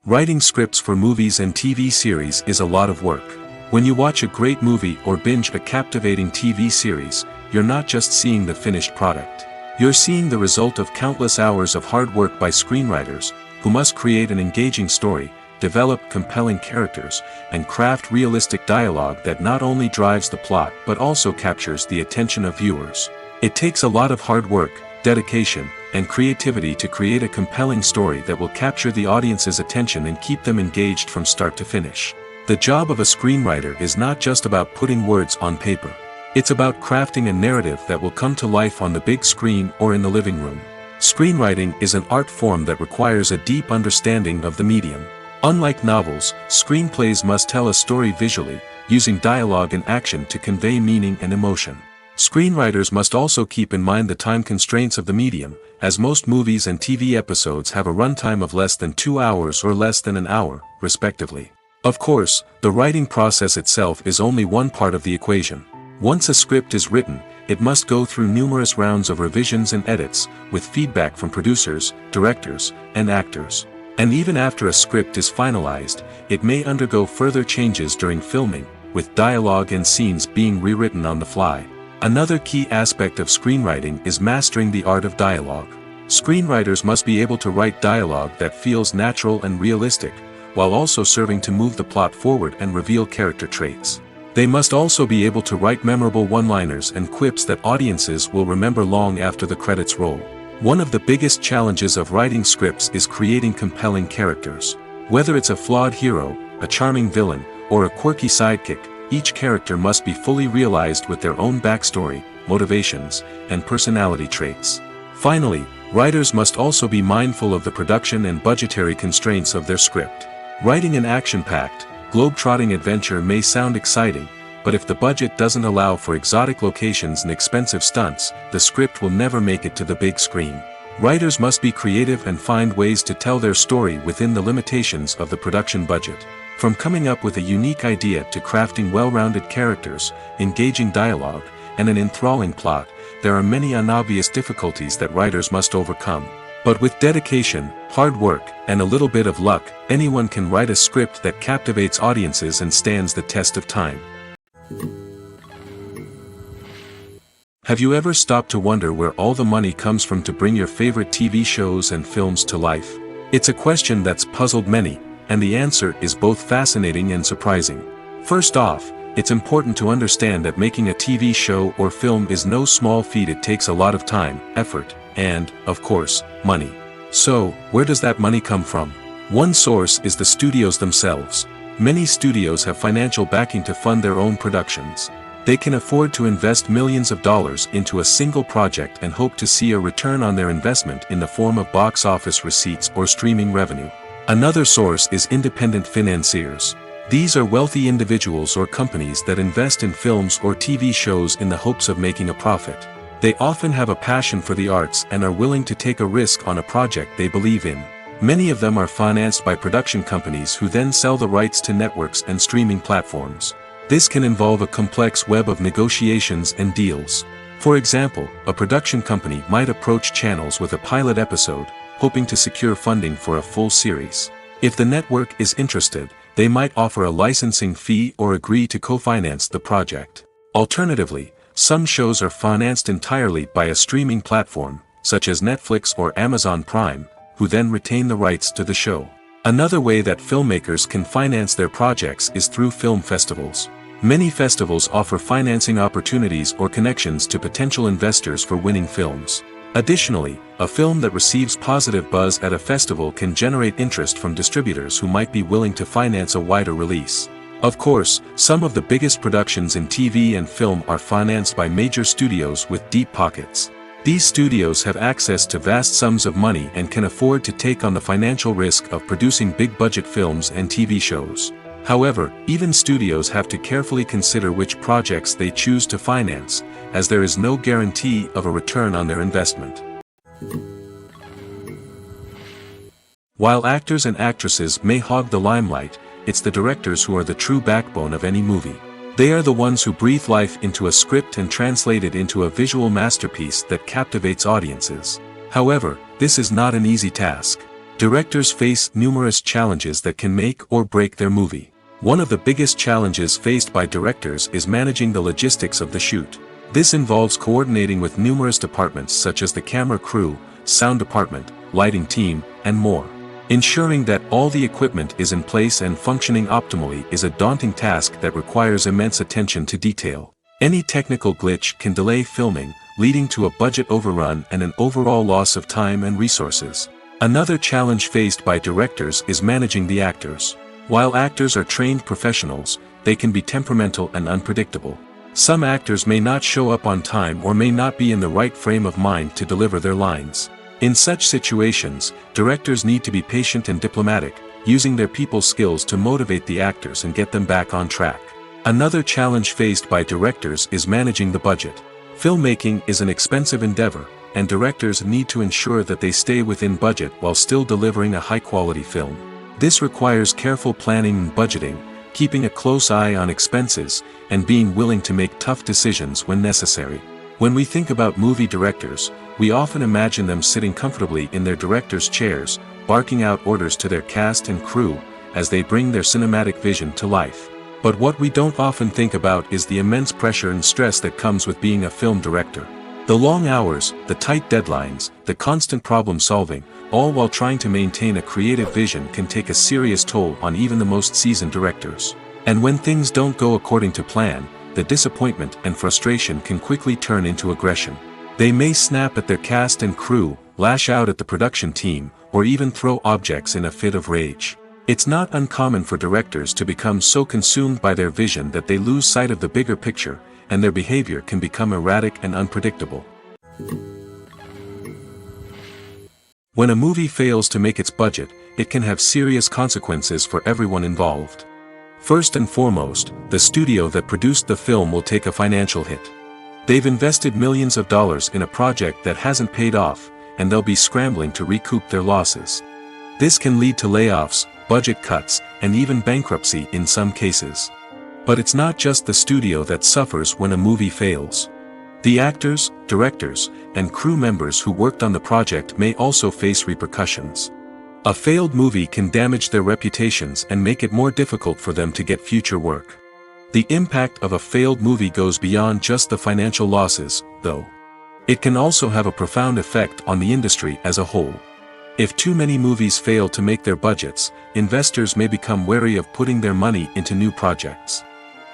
Writing scripts for movies and TV series is a lot of work. When you watch a great movie or binge a captivating TV series, you're not just seeing the finished product. You're seeing the result of countless hours of hard work by screenwriters, who must create an engaging story, develop compelling characters, and craft realistic dialogue that not only drives the plot but also captures the attention of viewers. It takes a lot of hard work, dedication, and creativity to create a compelling story that will capture the audience's attention and keep them engaged from start to finish. The job of a screenwriter is not just about putting words on paper. It's about crafting a narrative that will come to life on the big screen or in the living room. Screenwriting is an art form that requires a deep understanding of the medium. Unlike novels, screenplays must tell a story visually, using dialogue and action to convey meaning and emotion. Screenwriters must also keep in mind the time constraints of the medium, as most movies and TV episodes have a runtime of less than 2 hours or less than an hour, respectively. Of course, the writing process itself is only one part of the equation. Once a script is written, it must go through numerous rounds of revisions and edits, with feedback from producers, directors, and actors. And even after a script is finalized, it may undergo further changes during filming, with dialogue and scenes being rewritten on the fly. Another key aspect of screenwriting is mastering the art of dialogue. Screenwriters must be able to write dialogue that feels natural and realistic, while also serving to move the plot forward and reveal character traits. They must also be able to write memorable one-liners and quips that audiences will remember long after the credits roll. One of the biggest challenges of writing scripts is creating compelling characters. Whether it's a flawed hero, a charming villain, or a quirky sidekick, each character must be fully realized with their own backstory, motivations, and personality traits. Finally, writers must also be mindful of the production and budgetary constraints of their script. Writing an action-packed, globe-trotting adventure may sound exciting, but if the budget doesn't allow for exotic locations and expensive stunts, the script will never make it to the big screen. Writers must be creative and find ways to tell their story within the limitations of the production budget. From coming up with a unique idea to crafting well-rounded characters, engaging dialogue, and an enthralling plot, there are many unobvious difficulties that writers must overcome. But with dedication, hard work, and a little bit of luck, anyone can write a script that captivates audiences and stands the test of time. Have you ever stopped to wonder where all the money comes from to bring your favorite TV shows and films to life? It's a question that's puzzled many, and the answer is both fascinating and surprising. First off, it's important to understand that making a TV show or film is no small feat. It takes a lot of time, effort, and, of course, money. So, where does that money come from? One source is the studios themselves. Many studios have financial backing to fund their own productions. They can afford to invest millions of dollars into a single project and hope to see a return on their investment in the form of box office receipts or streaming revenue. Another source is independent financiers. These are wealthy individuals or companies that invest in films or TV shows in the hopes of making a profit. They often have a passion for the arts and are willing to take a risk on a project they believe in. Many of them are financed by production companies who then sell the rights to networks and streaming platforms. This can involve a complex web of negotiations and deals. For example, a production company might approach channels with a pilot episode, hoping to secure funding for a full series. If the network is interested, they might offer a licensing fee or agree to co-finance the project. Alternatively, some shows are financed entirely by a streaming platform, such as Netflix or Amazon Prime, who then retain the rights to the show. Another way that filmmakers can finance their projects is through film festivals. Many festivals offer financing opportunities or connections to potential investors for winning films. Additionally, a film that receives positive buzz at a festival can generate interest from distributors who might be willing to finance a wider release. Of course, some of the biggest productions in TV and film are financed by major studios with deep pockets. These studios have access to vast sums of money and can afford to take on the financial risk of producing big-budget films and TV shows. However, even studios have to carefully consider which projects they choose to finance, as there is no guarantee of a return on their investment. While actors and actresses may hog the limelight, it's the directors who are the true backbone of any movie. They are the ones who breathe life into a script and translate it into a visual masterpiece that captivates audiences. However, this is not an easy task. Directors face numerous challenges that can make or break their movie. One of the biggest challenges faced by directors is managing the logistics of the shoot. This involves coordinating with numerous departments such as the camera crew, sound department, lighting team, and more. Ensuring that all the equipment is in place and functioning optimally is a daunting task that requires immense attention to detail. Any technical glitch can delay filming, leading to a budget overrun and an overall loss of time and resources. Another challenge faced by directors is managing the actors. While actors are trained professionals, they can be temperamental and unpredictable. Some actors may not show up on time or may not be in the right frame of mind to deliver their lines. In such situations, directors need to be patient and diplomatic, using their people skills to motivate the actors and get them back on track. Another challenge faced by directors is managing the budget. Filmmaking is an expensive endeavor, and directors need to ensure that they stay within budget while still delivering a high-quality film. This requires careful planning and budgeting, keeping a close eye on expenses, and being willing to make tough decisions when necessary. When we think about movie directors, we often imagine them sitting comfortably in their director's chairs, barking out orders to their cast and crew, as they bring their cinematic vision to life. But what we don't often think about is the immense pressure and stress that comes with being a film director. The long hours, the tight deadlines, the constant problem solving, all while trying to maintain a creative vision can take a serious toll on even the most seasoned directors. And when things don't go according to plan, the disappointment and frustration can quickly turn into aggression. They may snap at their cast and crew, lash out at the production team, or even throw objects in a fit of rage. It's not uncommon for directors to become so consumed by their vision that they lose sight of the bigger picture, and their behavior can become erratic and unpredictable. When a movie fails to make its budget, it can have serious consequences for everyone involved. First and foremost, the studio that produced the film will take a financial hit. They've invested millions of dollars in a project that hasn't paid off, and they'll be scrambling to recoup their losses. This can lead to layoffs, budget cuts, and even bankruptcy in some cases. But it's not just the studio that suffers when a movie fails. The actors, directors, and crew members who worked on the project may also face repercussions. A failed movie can damage their reputations and make it more difficult for them to get future work. The impact of a failed movie goes beyond just the financial losses, though. It can also have a profound effect on the industry as a whole. If too many movies fail to make their budgets, investors may become wary of putting their money into new projects.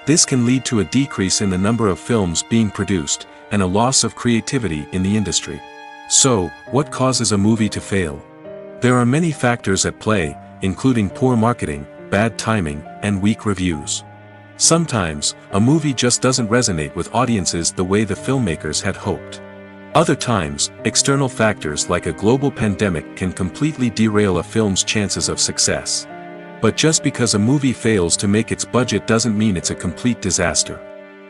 This can lead to a decrease in the number of films being produced, and a loss of creativity in the industry. So, what causes a movie to fail? There are many factors at play, including poor marketing, bad timing, and weak reviews. Sometimes, a movie just doesn't resonate with audiences the way the filmmakers had hoped. Other times, external factors like a global pandemic can completely derail a film's chances of success. But just because a movie fails to make its budget doesn't mean it's a complete disaster.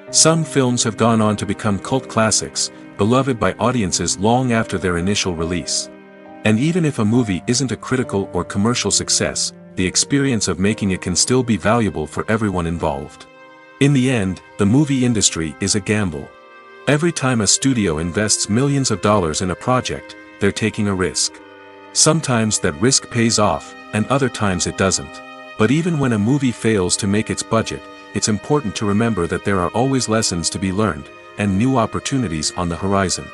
Some films have gone on to become cult classics, beloved by audiences long after their initial release. And even if a movie isn't a critical or commercial success, the experience of making it can still be valuable for everyone involved. In the end, the movie industry is a gamble. Every time a studio invests millions of dollars in a project, they're taking a risk. Sometimes that risk pays off, and other times it doesn't. But even when a movie fails to make its budget, it's important to remember that there are always lessons to be learned, and new opportunities on the horizon.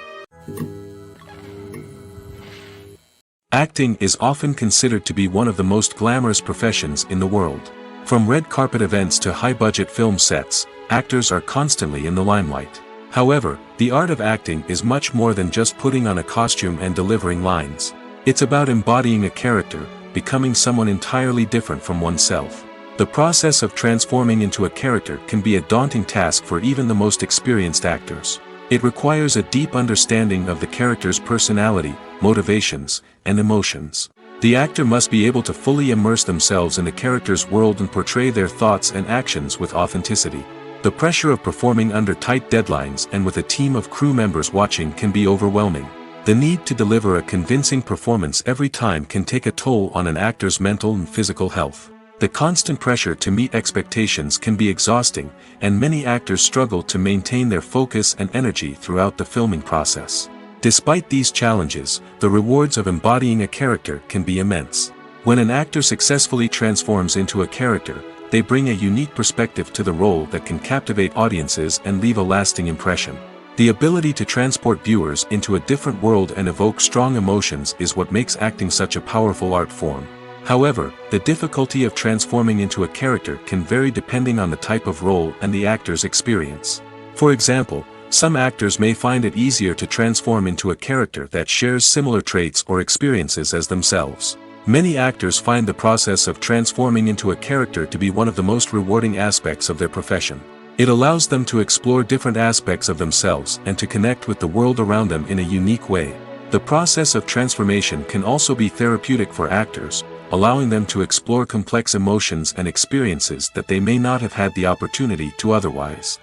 Acting is often considered to be one of the most glamorous professions in the world. From red carpet events to high-budget film sets, actors are constantly in the limelight. However, the art of acting is much more than just putting on a costume and delivering lines. It's about embodying a character, becoming someone entirely different from oneself. The process of transforming into a character can be a daunting task for even the most experienced actors. It requires a deep understanding of the character's personality, motivations, and emotions. The actor must be able to fully immerse themselves in the character's world and portray their thoughts and actions with authenticity. The pressure of performing under tight deadlines and with a team of crew members watching can be overwhelming. The need to deliver a convincing performance every time can take a toll on an actor's mental and physical health. The constant pressure to meet expectations can be exhausting, and many actors struggle to maintain their focus and energy throughout the filming process. Despite these challenges, the rewards of embodying a character can be immense. When an actor successfully transforms into a character, they bring a unique perspective to the role that can captivate audiences and leave a lasting impression. The ability to transport viewers into a different world and evoke strong emotions is what makes acting such a powerful art form. However, the difficulty of transforming into a character can vary depending on the type of role and the actor's experience. For example, some actors may find it easier to transform into a character that shares similar traits or experiences as themselves. Many actors find the process of transforming into a character to be one of the most rewarding aspects of their profession. It allows them to explore different aspects of themselves and to connect with the world around them in a unique way. The process of transformation can also be therapeutic for actors, allowing them to explore complex emotions and experiences that they may not have had the opportunity to otherwise.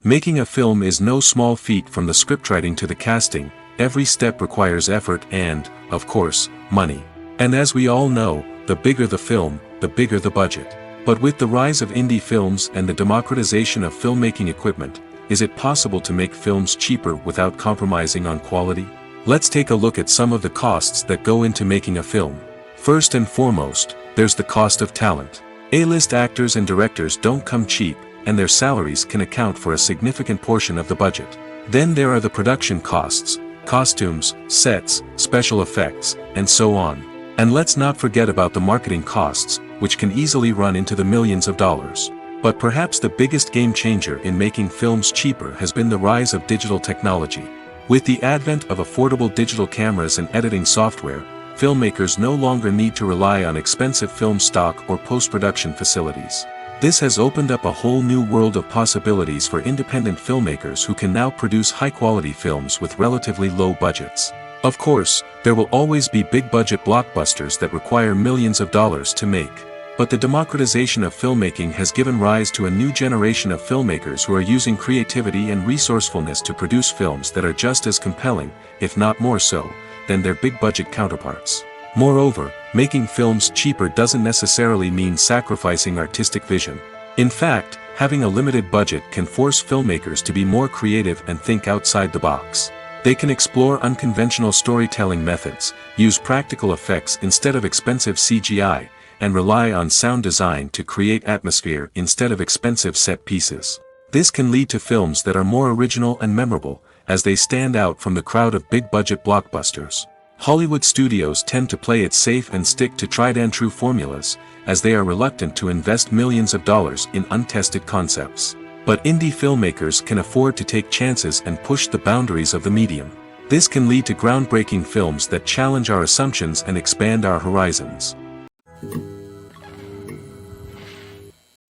Making a film is no small feat. From the scriptwriting to the casting, every step requires effort and, of course, money. And as we all know, the bigger the film, the bigger the budget. But with the rise of indie films and the democratization of filmmaking equipment, is it possible to make films cheaper without compromising on quality? Let's take a look at some of the costs that go into making a film. First and foremost, there's the cost of talent. A-list actors and directors don't come cheap, and their salaries can account for a significant portion of the budget. Then there are the production costs, costumes, sets, special effects, and so on. And let's not forget about the marketing costs, which can easily run into the millions of dollars. But perhaps the biggest game changer in making films cheaper has been the rise of digital technology. With the advent of affordable digital cameras and editing software, filmmakers no longer need to rely on expensive film stock or post-production facilities. This has opened up a whole new world of possibilities for independent filmmakers who can now produce high-quality films with relatively low budgets. Of course, there will always be big-budget blockbusters that require millions of dollars to make. But the democratization of filmmaking has given rise to a new generation of filmmakers who are using creativity and resourcefulness to produce films that are just as compelling, if not more so, than their big-budget counterparts. Moreover, making films cheaper doesn't necessarily mean sacrificing artistic vision. In fact, having a limited budget can force filmmakers to be more creative and think outside the box. They can explore unconventional storytelling methods, use practical effects instead of expensive CGI, and rely on sound design to create atmosphere instead of expensive set pieces. This can lead to films that are more original and memorable, as they stand out from the crowd of big-budget blockbusters. Hollywood studios tend to play it safe and stick to tried-and-true formulas, as they are reluctant to invest millions of dollars in untested concepts. But indie filmmakers can afford to take chances and push the boundaries of the medium. This can lead to groundbreaking films that challenge our assumptions and expand our horizons.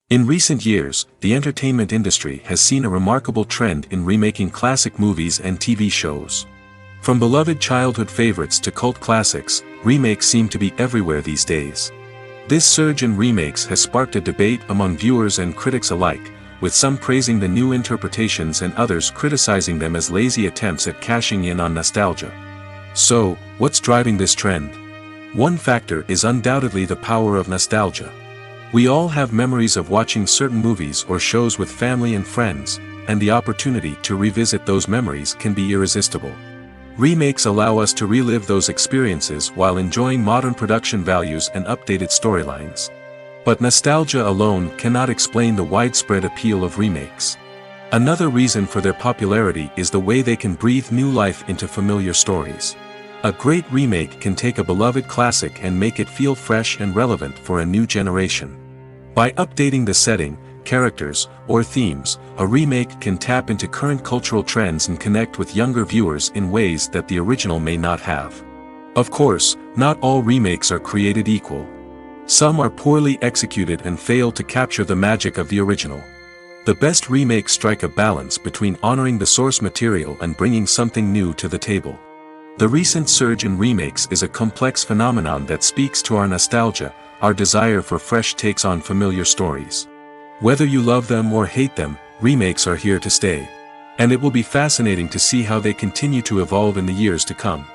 In recent years, the entertainment industry has seen a remarkable trend in remaking classic movies and TV shows. From beloved childhood favorites to cult classics, remakes seem to be everywhere these days. This surge in remakes has sparked a debate among viewers and critics alike, with some praising the new interpretations and others criticizing them as lazy attempts at cashing in on nostalgia. So, what's driving this trend? One factor is undoubtedly the power of nostalgia. We all have memories of watching certain movies or shows with family and friends, and the opportunity to revisit those memories can be irresistible. Remakes allow us to relive those experiences while enjoying modern production values and updated storylines. But nostalgia alone cannot explain the widespread appeal of remakes. Another reason for their popularity is the way they can breathe new life into familiar stories. A great remake can take a beloved classic and make it feel fresh and relevant for a new generation. By updating the setting, characters, or themes, a remake can tap into current cultural trends and connect with younger viewers in ways that the original may not have. Of course, not all remakes are created equal. Some are poorly executed and fail to capture the magic of the original. The best remakes strike a balance between honoring the source material and bringing something new to the table. The recent surge in remakes is a complex phenomenon that speaks to our nostalgia, our desire for fresh takes on familiar stories. Whether you love them or hate them, remakes are here to stay. And it will be fascinating to see how they continue to evolve in the years to come.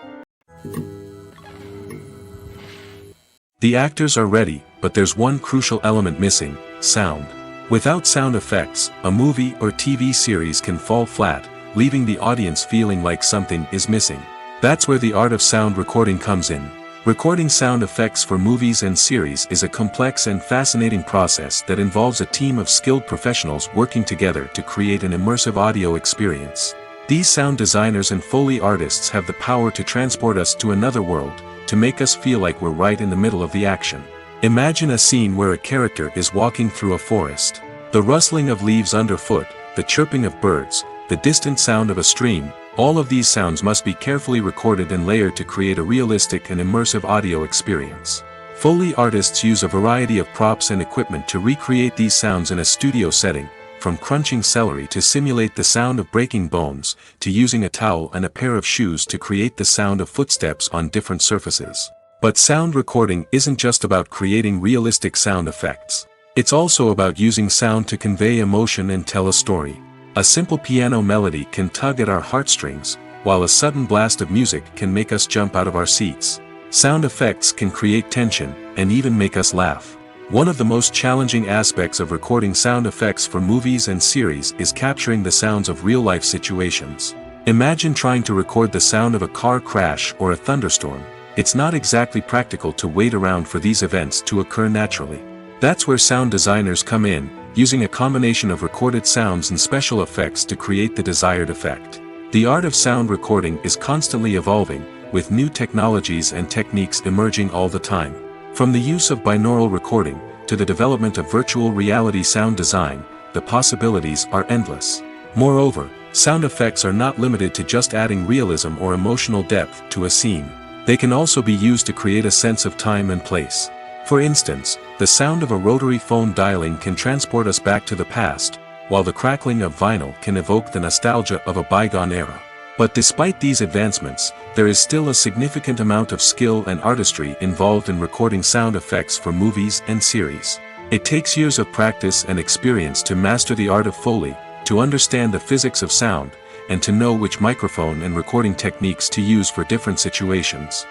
The actors are ready, but there's one crucial element missing: sound. Without sound effects, a movie or TV series can fall flat, leaving the audience feeling like something is missing. That's where the art of sound recording comes in. Recording sound effects for movies and series is a complex and fascinating process that involves a team of skilled professionals working together to create an immersive audio experience. These sound designers and Foley artists have the power to transport us to another world, to make us feel like we're right in the middle of the action. Imagine a scene where a character is walking through a forest. The rustling of leaves underfoot, the chirping of birds, the distant sound of a stream, all of these sounds must be carefully recorded and layered to create a realistic and immersive audio experience. Foley artists use a variety of props and equipment to recreate these sounds in a studio setting, from crunching celery to simulate the sound of breaking bones, to using a towel and a pair of shoes to create the sound of footsteps on different surfaces. But sound recording isn't just about creating realistic sound effects. It's also about using sound to convey emotion and tell a story. A simple piano melody can tug at our heartstrings, while a sudden blast of music can make us jump out of our seats. Sound effects can create tension, and even make us laugh. One of the most challenging aspects of recording sound effects for movies and series is capturing the sounds of real-life situations. Imagine trying to record the sound of a car crash or a thunderstorm. It's not exactly practical to wait around for these events to occur naturally. That's where sound designers come in, using a combination of recorded sounds and special effects to create the desired effect. The art of sound recording is constantly evolving, with new technologies and techniques emerging all the time. From the use of binaural recording, to the development of virtual reality sound design, the possibilities are endless. Moreover, sound effects are not limited to just adding realism or emotional depth to a scene. They can also be used to create a sense of time and place. For instance, the sound of a rotary phone dialing can transport us back to the past, while the crackling of vinyl can evoke the nostalgia of a bygone era. But despite these advancements, there is still a significant amount of skill and artistry involved in recording sound effects for movies and series. It takes years of practice and experience to master the art of Foley, to understand the physics of sound, and to know which microphone and recording techniques to use for different situations.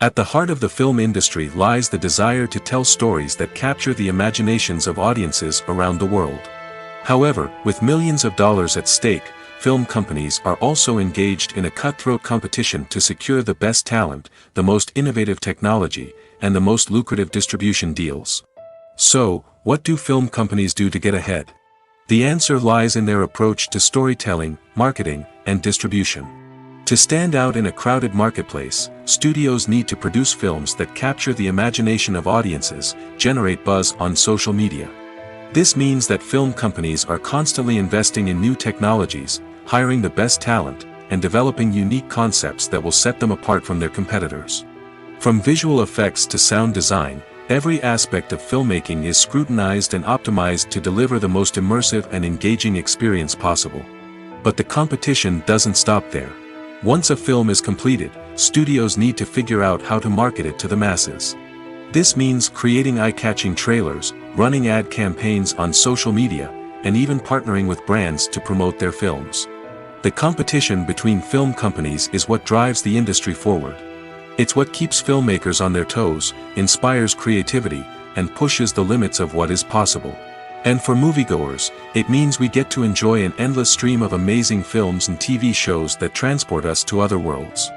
At the heart of the film industry lies the desire to tell stories that capture the imaginations of audiences around the world. However, with millions of dollars at stake, film companies are also engaged in a cutthroat competition to secure the best talent, the most innovative technology, and the most lucrative distribution deals. So, what do film companies do to get ahead? The answer lies in their approach to storytelling, marketing, and distribution. To stand out in a crowded marketplace, studios need to produce films that capture the imagination of audiences, generate buzz on social media. This means that film companies are constantly investing in new technologies, hiring the best talent, and developing unique concepts that will set them apart from their competitors. From visual effects to sound design, every aspect of filmmaking is scrutinized and optimized to deliver the most immersive and engaging experience possible. But the competition doesn't stop there. Once a film is completed, studios need to figure out how to market it to the masses. This means creating eye-catching trailers, running ad campaigns on social media, and even partnering with brands to promote their films. The competition between film companies is what drives the industry forward. It's what keeps filmmakers on their toes, inspires creativity, and pushes the limits of what is possible. And for moviegoers, it means we get to enjoy an endless stream of amazing films and TV shows that transport us to other worlds.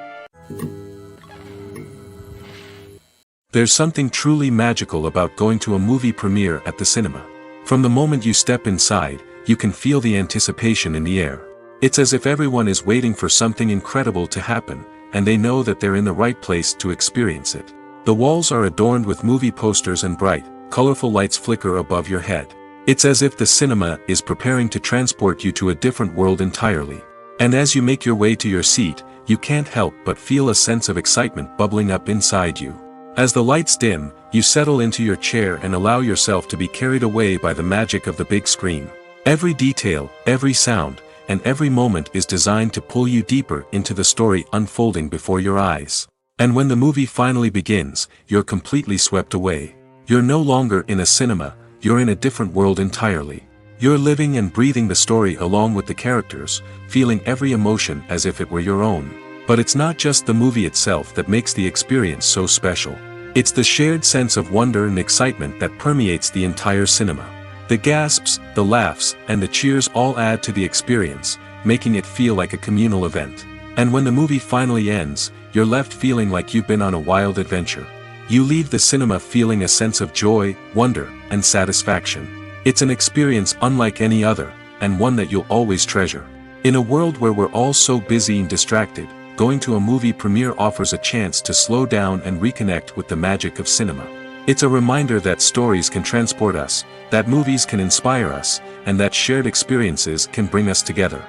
There's something truly magical about going to a movie premiere at the cinema. From the moment you step inside, you can feel the anticipation in the air. It's as if everyone is waiting for something incredible to happen, and they know that they're in the right place to experience it. The walls are adorned with movie posters and bright, colorful lights flicker above your head. It's as if the cinema is preparing to transport you to a different world entirely. And as you make your way to your seat, you can't help but feel a sense of excitement bubbling up inside you. As the lights dim, you settle into your chair and allow yourself to be carried away by the magic of the big screen. Every detail, every sound, and every moment is designed to pull you deeper into the story unfolding before your eyes. And when the movie finally begins, you're completely swept away. You're no longer in a cinema, you're in a different world entirely. You're living and breathing the story along with the characters, feeling every emotion as if it were your own. But it's not just the movie itself that makes the experience so special. It's the shared sense of wonder and excitement that permeates the entire cinema. The gasps, the laughs, and the cheers all add to the experience, making it feel like a communal event. And when the movie finally ends, you're left feeling like you've been on a wild adventure. You leave the cinema feeling a sense of joy, wonder, and satisfaction. It's an experience unlike any other, and one that you'll always treasure. In a world where we're all so busy and distracted, going to a movie premiere offers a chance to slow down and reconnect with the magic of cinema. It's a reminder that stories can transport us, that movies can inspire us, and that shared experiences can bring us together.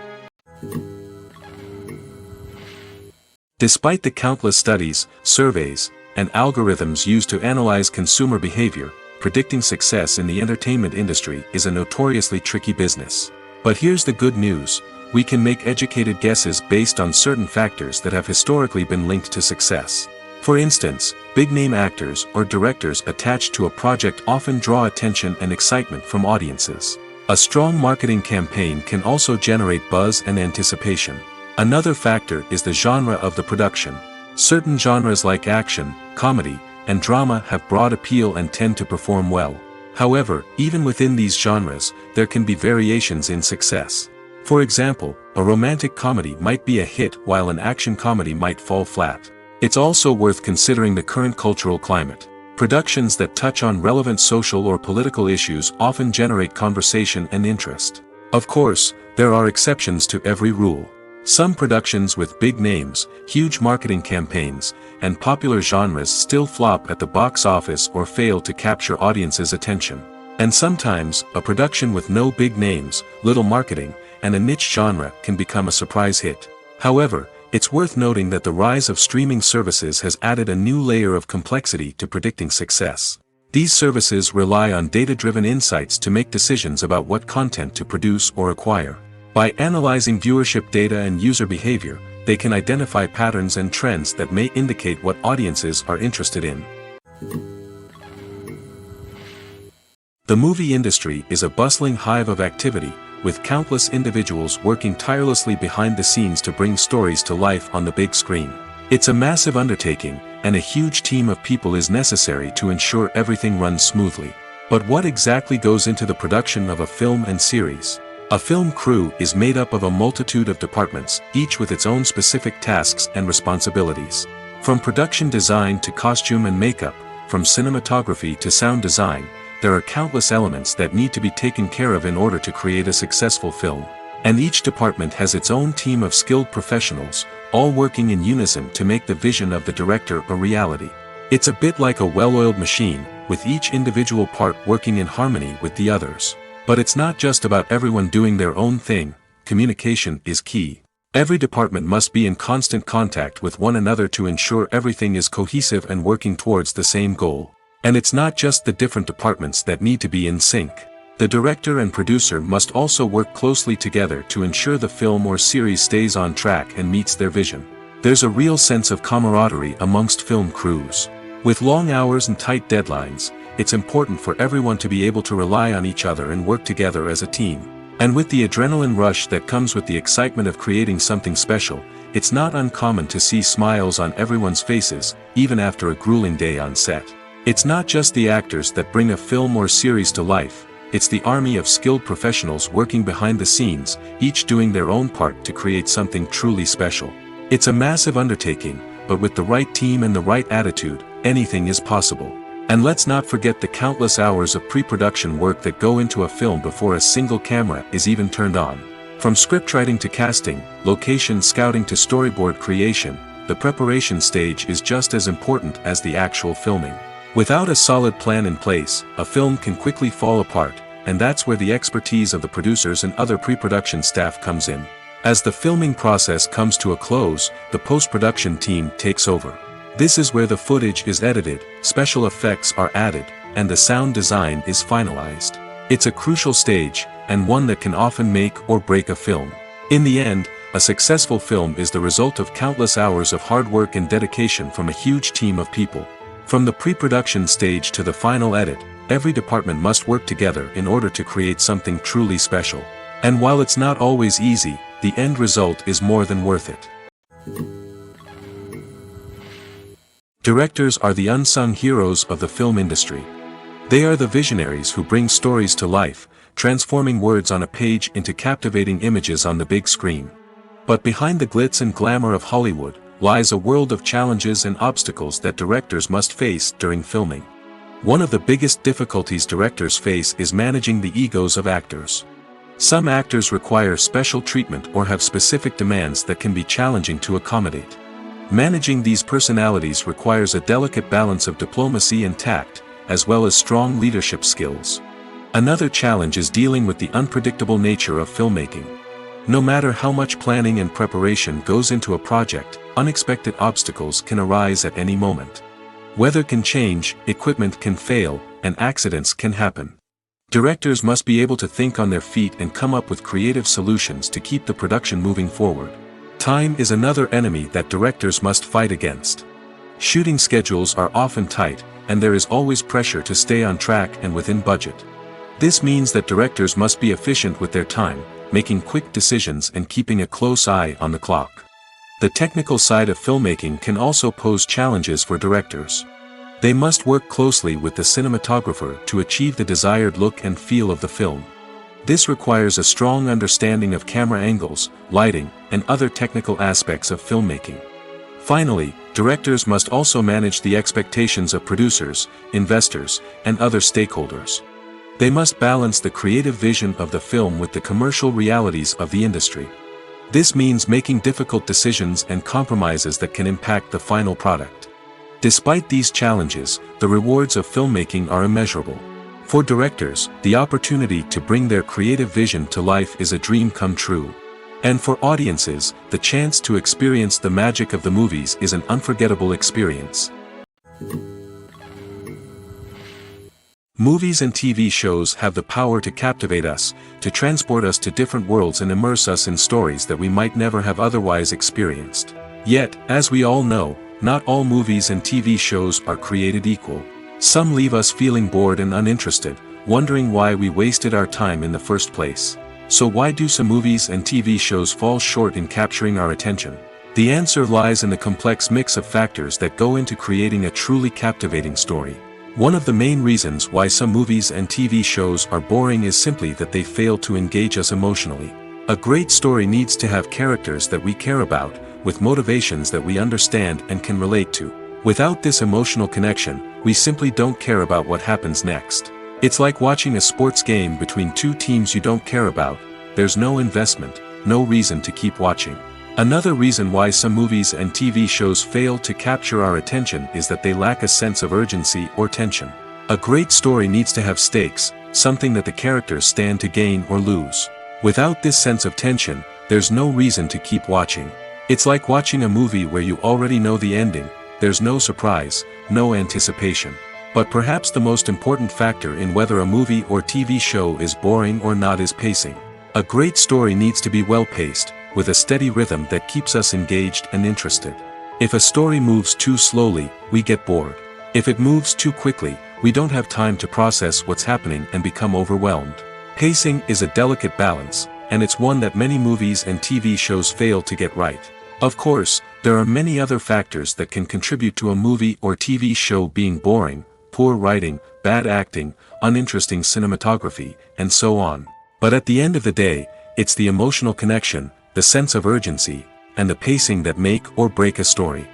Despite the countless studies, surveys, and algorithms used to analyze consumer behavior, predicting success in the entertainment industry is a notoriously tricky business. But here's the good news: we can make educated guesses based on certain factors that have historically been linked to success. For instance, big-name actors or directors attached to a project often draw attention and excitement from audiences. A strong marketing campaign can also generate buzz and anticipation. Another factor is the genre of the production. Certain genres like action, comedy, and drama have broad appeal and tend to perform well. However, even within these genres, there can be variations in success. For example, a romantic comedy might be a hit while an action comedy might fall flat. It's also worth considering the current cultural climate. Productions that touch on relevant social or political issues often generate conversation and interest. Of course, there are exceptions to every rule. Some productions with big names, huge marketing campaigns, and popular genres still flop at the box office or fail to capture audiences' attention. And sometimes, a production with no big names, little marketing, and a niche genre can become a surprise hit. However, it's worth noting that the rise of streaming services has added a new layer of complexity to predicting success. These services rely on data-driven insights to make decisions about what content to produce or acquire. By analyzing viewership data and user behavior, they can identify patterns and trends that may indicate what audiences are interested in. The movie industry is a bustling hive of activity, with countless individuals working tirelessly behind the scenes to bring stories to life on the big screen. It's a massive undertaking, and a huge team of people is necessary to ensure everything runs smoothly. But what exactly goes into the production of a film and series? A film crew is made up of a multitude of departments, each with its own specific tasks and responsibilities. From production design to costume and makeup, from cinematography to sound design, there are countless elements that need to be taken care of in order to create a successful film. And each department has its own team of skilled professionals, all working in unison to make the vision of the director a reality. It's a bit like a well-oiled machine, with each individual part working in harmony with the others. But it's not just about everyone doing their own thing. Communication is key. Every department must be in constant contact with one another to ensure everything is cohesive and working towards the same goal. And it's not just the different departments that need to be in sync. The director and producer must also work closely together to ensure the film or series stays on track and meets their vision. There's a real sense of camaraderie amongst film crews. With long hours and tight deadlines, it's important for everyone to be able to rely on each other and work together as a team. And with the adrenaline rush that comes with the excitement of creating something special, it's not uncommon to see smiles on everyone's faces, even after a grueling day on set. It's not just the actors that bring a film or series to life, it's the army of skilled professionals working behind the scenes, each doing their own part to create something truly special. It's a massive undertaking, but with the right team and the right attitude, anything is possible. And let's not forget the countless hours of pre-production work that go into a film before a single camera is even turned on. From scriptwriting to casting, location scouting to storyboard creation, the preparation stage is just as important as the actual filming. Without a solid plan in place, a film can quickly fall apart, and that's where the expertise of the producers and other pre-production staff comes in. As the filming process comes to a close, the post-production team takes over. This is where the footage is edited, special effects are added, and the sound design is finalized. It's a crucial stage, and one that can often make or break a film. In the end, a successful film is the result of countless hours of hard work and dedication from a huge team of people. From the pre-production stage to the final edit, every department must work together in order to create something truly special. And while it's not always easy, the end result is more than worth it. Directors are the unsung heroes of the film industry. They are the visionaries who bring stories to life, transforming words on a page into captivating images on the big screen. But behind the glitz and glamour of Hollywood, lies a world of challenges and obstacles that directors must face during filming. One of the biggest difficulties directors face is managing the egos of actors. Some actors require special treatment or have specific demands that can be challenging to accommodate. Managing these personalities requires a delicate balance of diplomacy and tact, as well as strong leadership skills. Another challenge is dealing with the unpredictable nature of filmmaking. No matter how much planning and preparation goes into a project, unexpected obstacles can arise at any moment. Weather can change, equipment can fail, and accidents can happen. Directors must be able to think on their feet and come up with creative solutions to keep the production moving forward. Time is another enemy that directors must fight against. Shooting schedules are often tight, and there is always pressure to stay on track and within budget. This means that directors must be efficient with their time, making quick decisions and keeping a close eye on the clock. The technical side of filmmaking can also pose challenges for directors. They must work closely with the cinematographer to achieve the desired look and feel of the film. This requires a strong understanding of camera angles, lighting, and other technical aspects of filmmaking. Finally, directors must also manage the expectations of producers, investors, and other stakeholders. They must balance the creative vision of the film with the commercial realities of the industry. This means making difficult decisions and compromises that can impact the final product. Despite these challenges, the rewards of filmmaking are immeasurable. For directors, the opportunity to bring their creative vision to life is a dream come true. And for audiences, the chance to experience the magic of the movies is an unforgettable experience. Movies and TV shows have the power to captivate us, to transport us to different worlds and immerse us in stories that we might never have otherwise experienced. Yet, as we all know, not all movies and TV shows are created equal. Some leave us feeling bored and uninterested, wondering why we wasted our time in the first place. So why do some movies and TV shows fall short in capturing our attention? The answer lies in the complex mix of factors that go into creating a truly captivating story. One of the main reasons why some movies and TV shows are boring is simply that they fail to engage us emotionally. A great story needs to have characters that we care about, with motivations that we understand and can relate to. Without this emotional connection, we simply don't care about what happens next. It's like watching a sports game between two teams you don't care about. There's no investment, no reason to keep watching. Another reason why some movies and TV shows fail to capture our attention is that they lack a sense of urgency or tension. A great story needs to have stakes, something that the characters stand to gain or lose. Without this sense of tension, there's no reason to keep watching. It's like watching a movie where you already know the ending. There's no surprise, no anticipation. But perhaps the most important factor in whether a movie or TV show is boring or not is pacing. A great story needs to be well-paced, with a steady rhythm that keeps us engaged and interested. If a story moves too slowly, we get bored. If it moves too quickly, we don't have time to process what's happening and become overwhelmed. Pacing is a delicate balance, and it's one that many movies and TV shows fail to get right. Of course, there are many other factors that can contribute to a movie or TV show being boring: poor writing, bad acting, uninteresting cinematography, and so on. But at the end of the day, it's the emotional connection, the sense of urgency, and the pacing that make or break a story.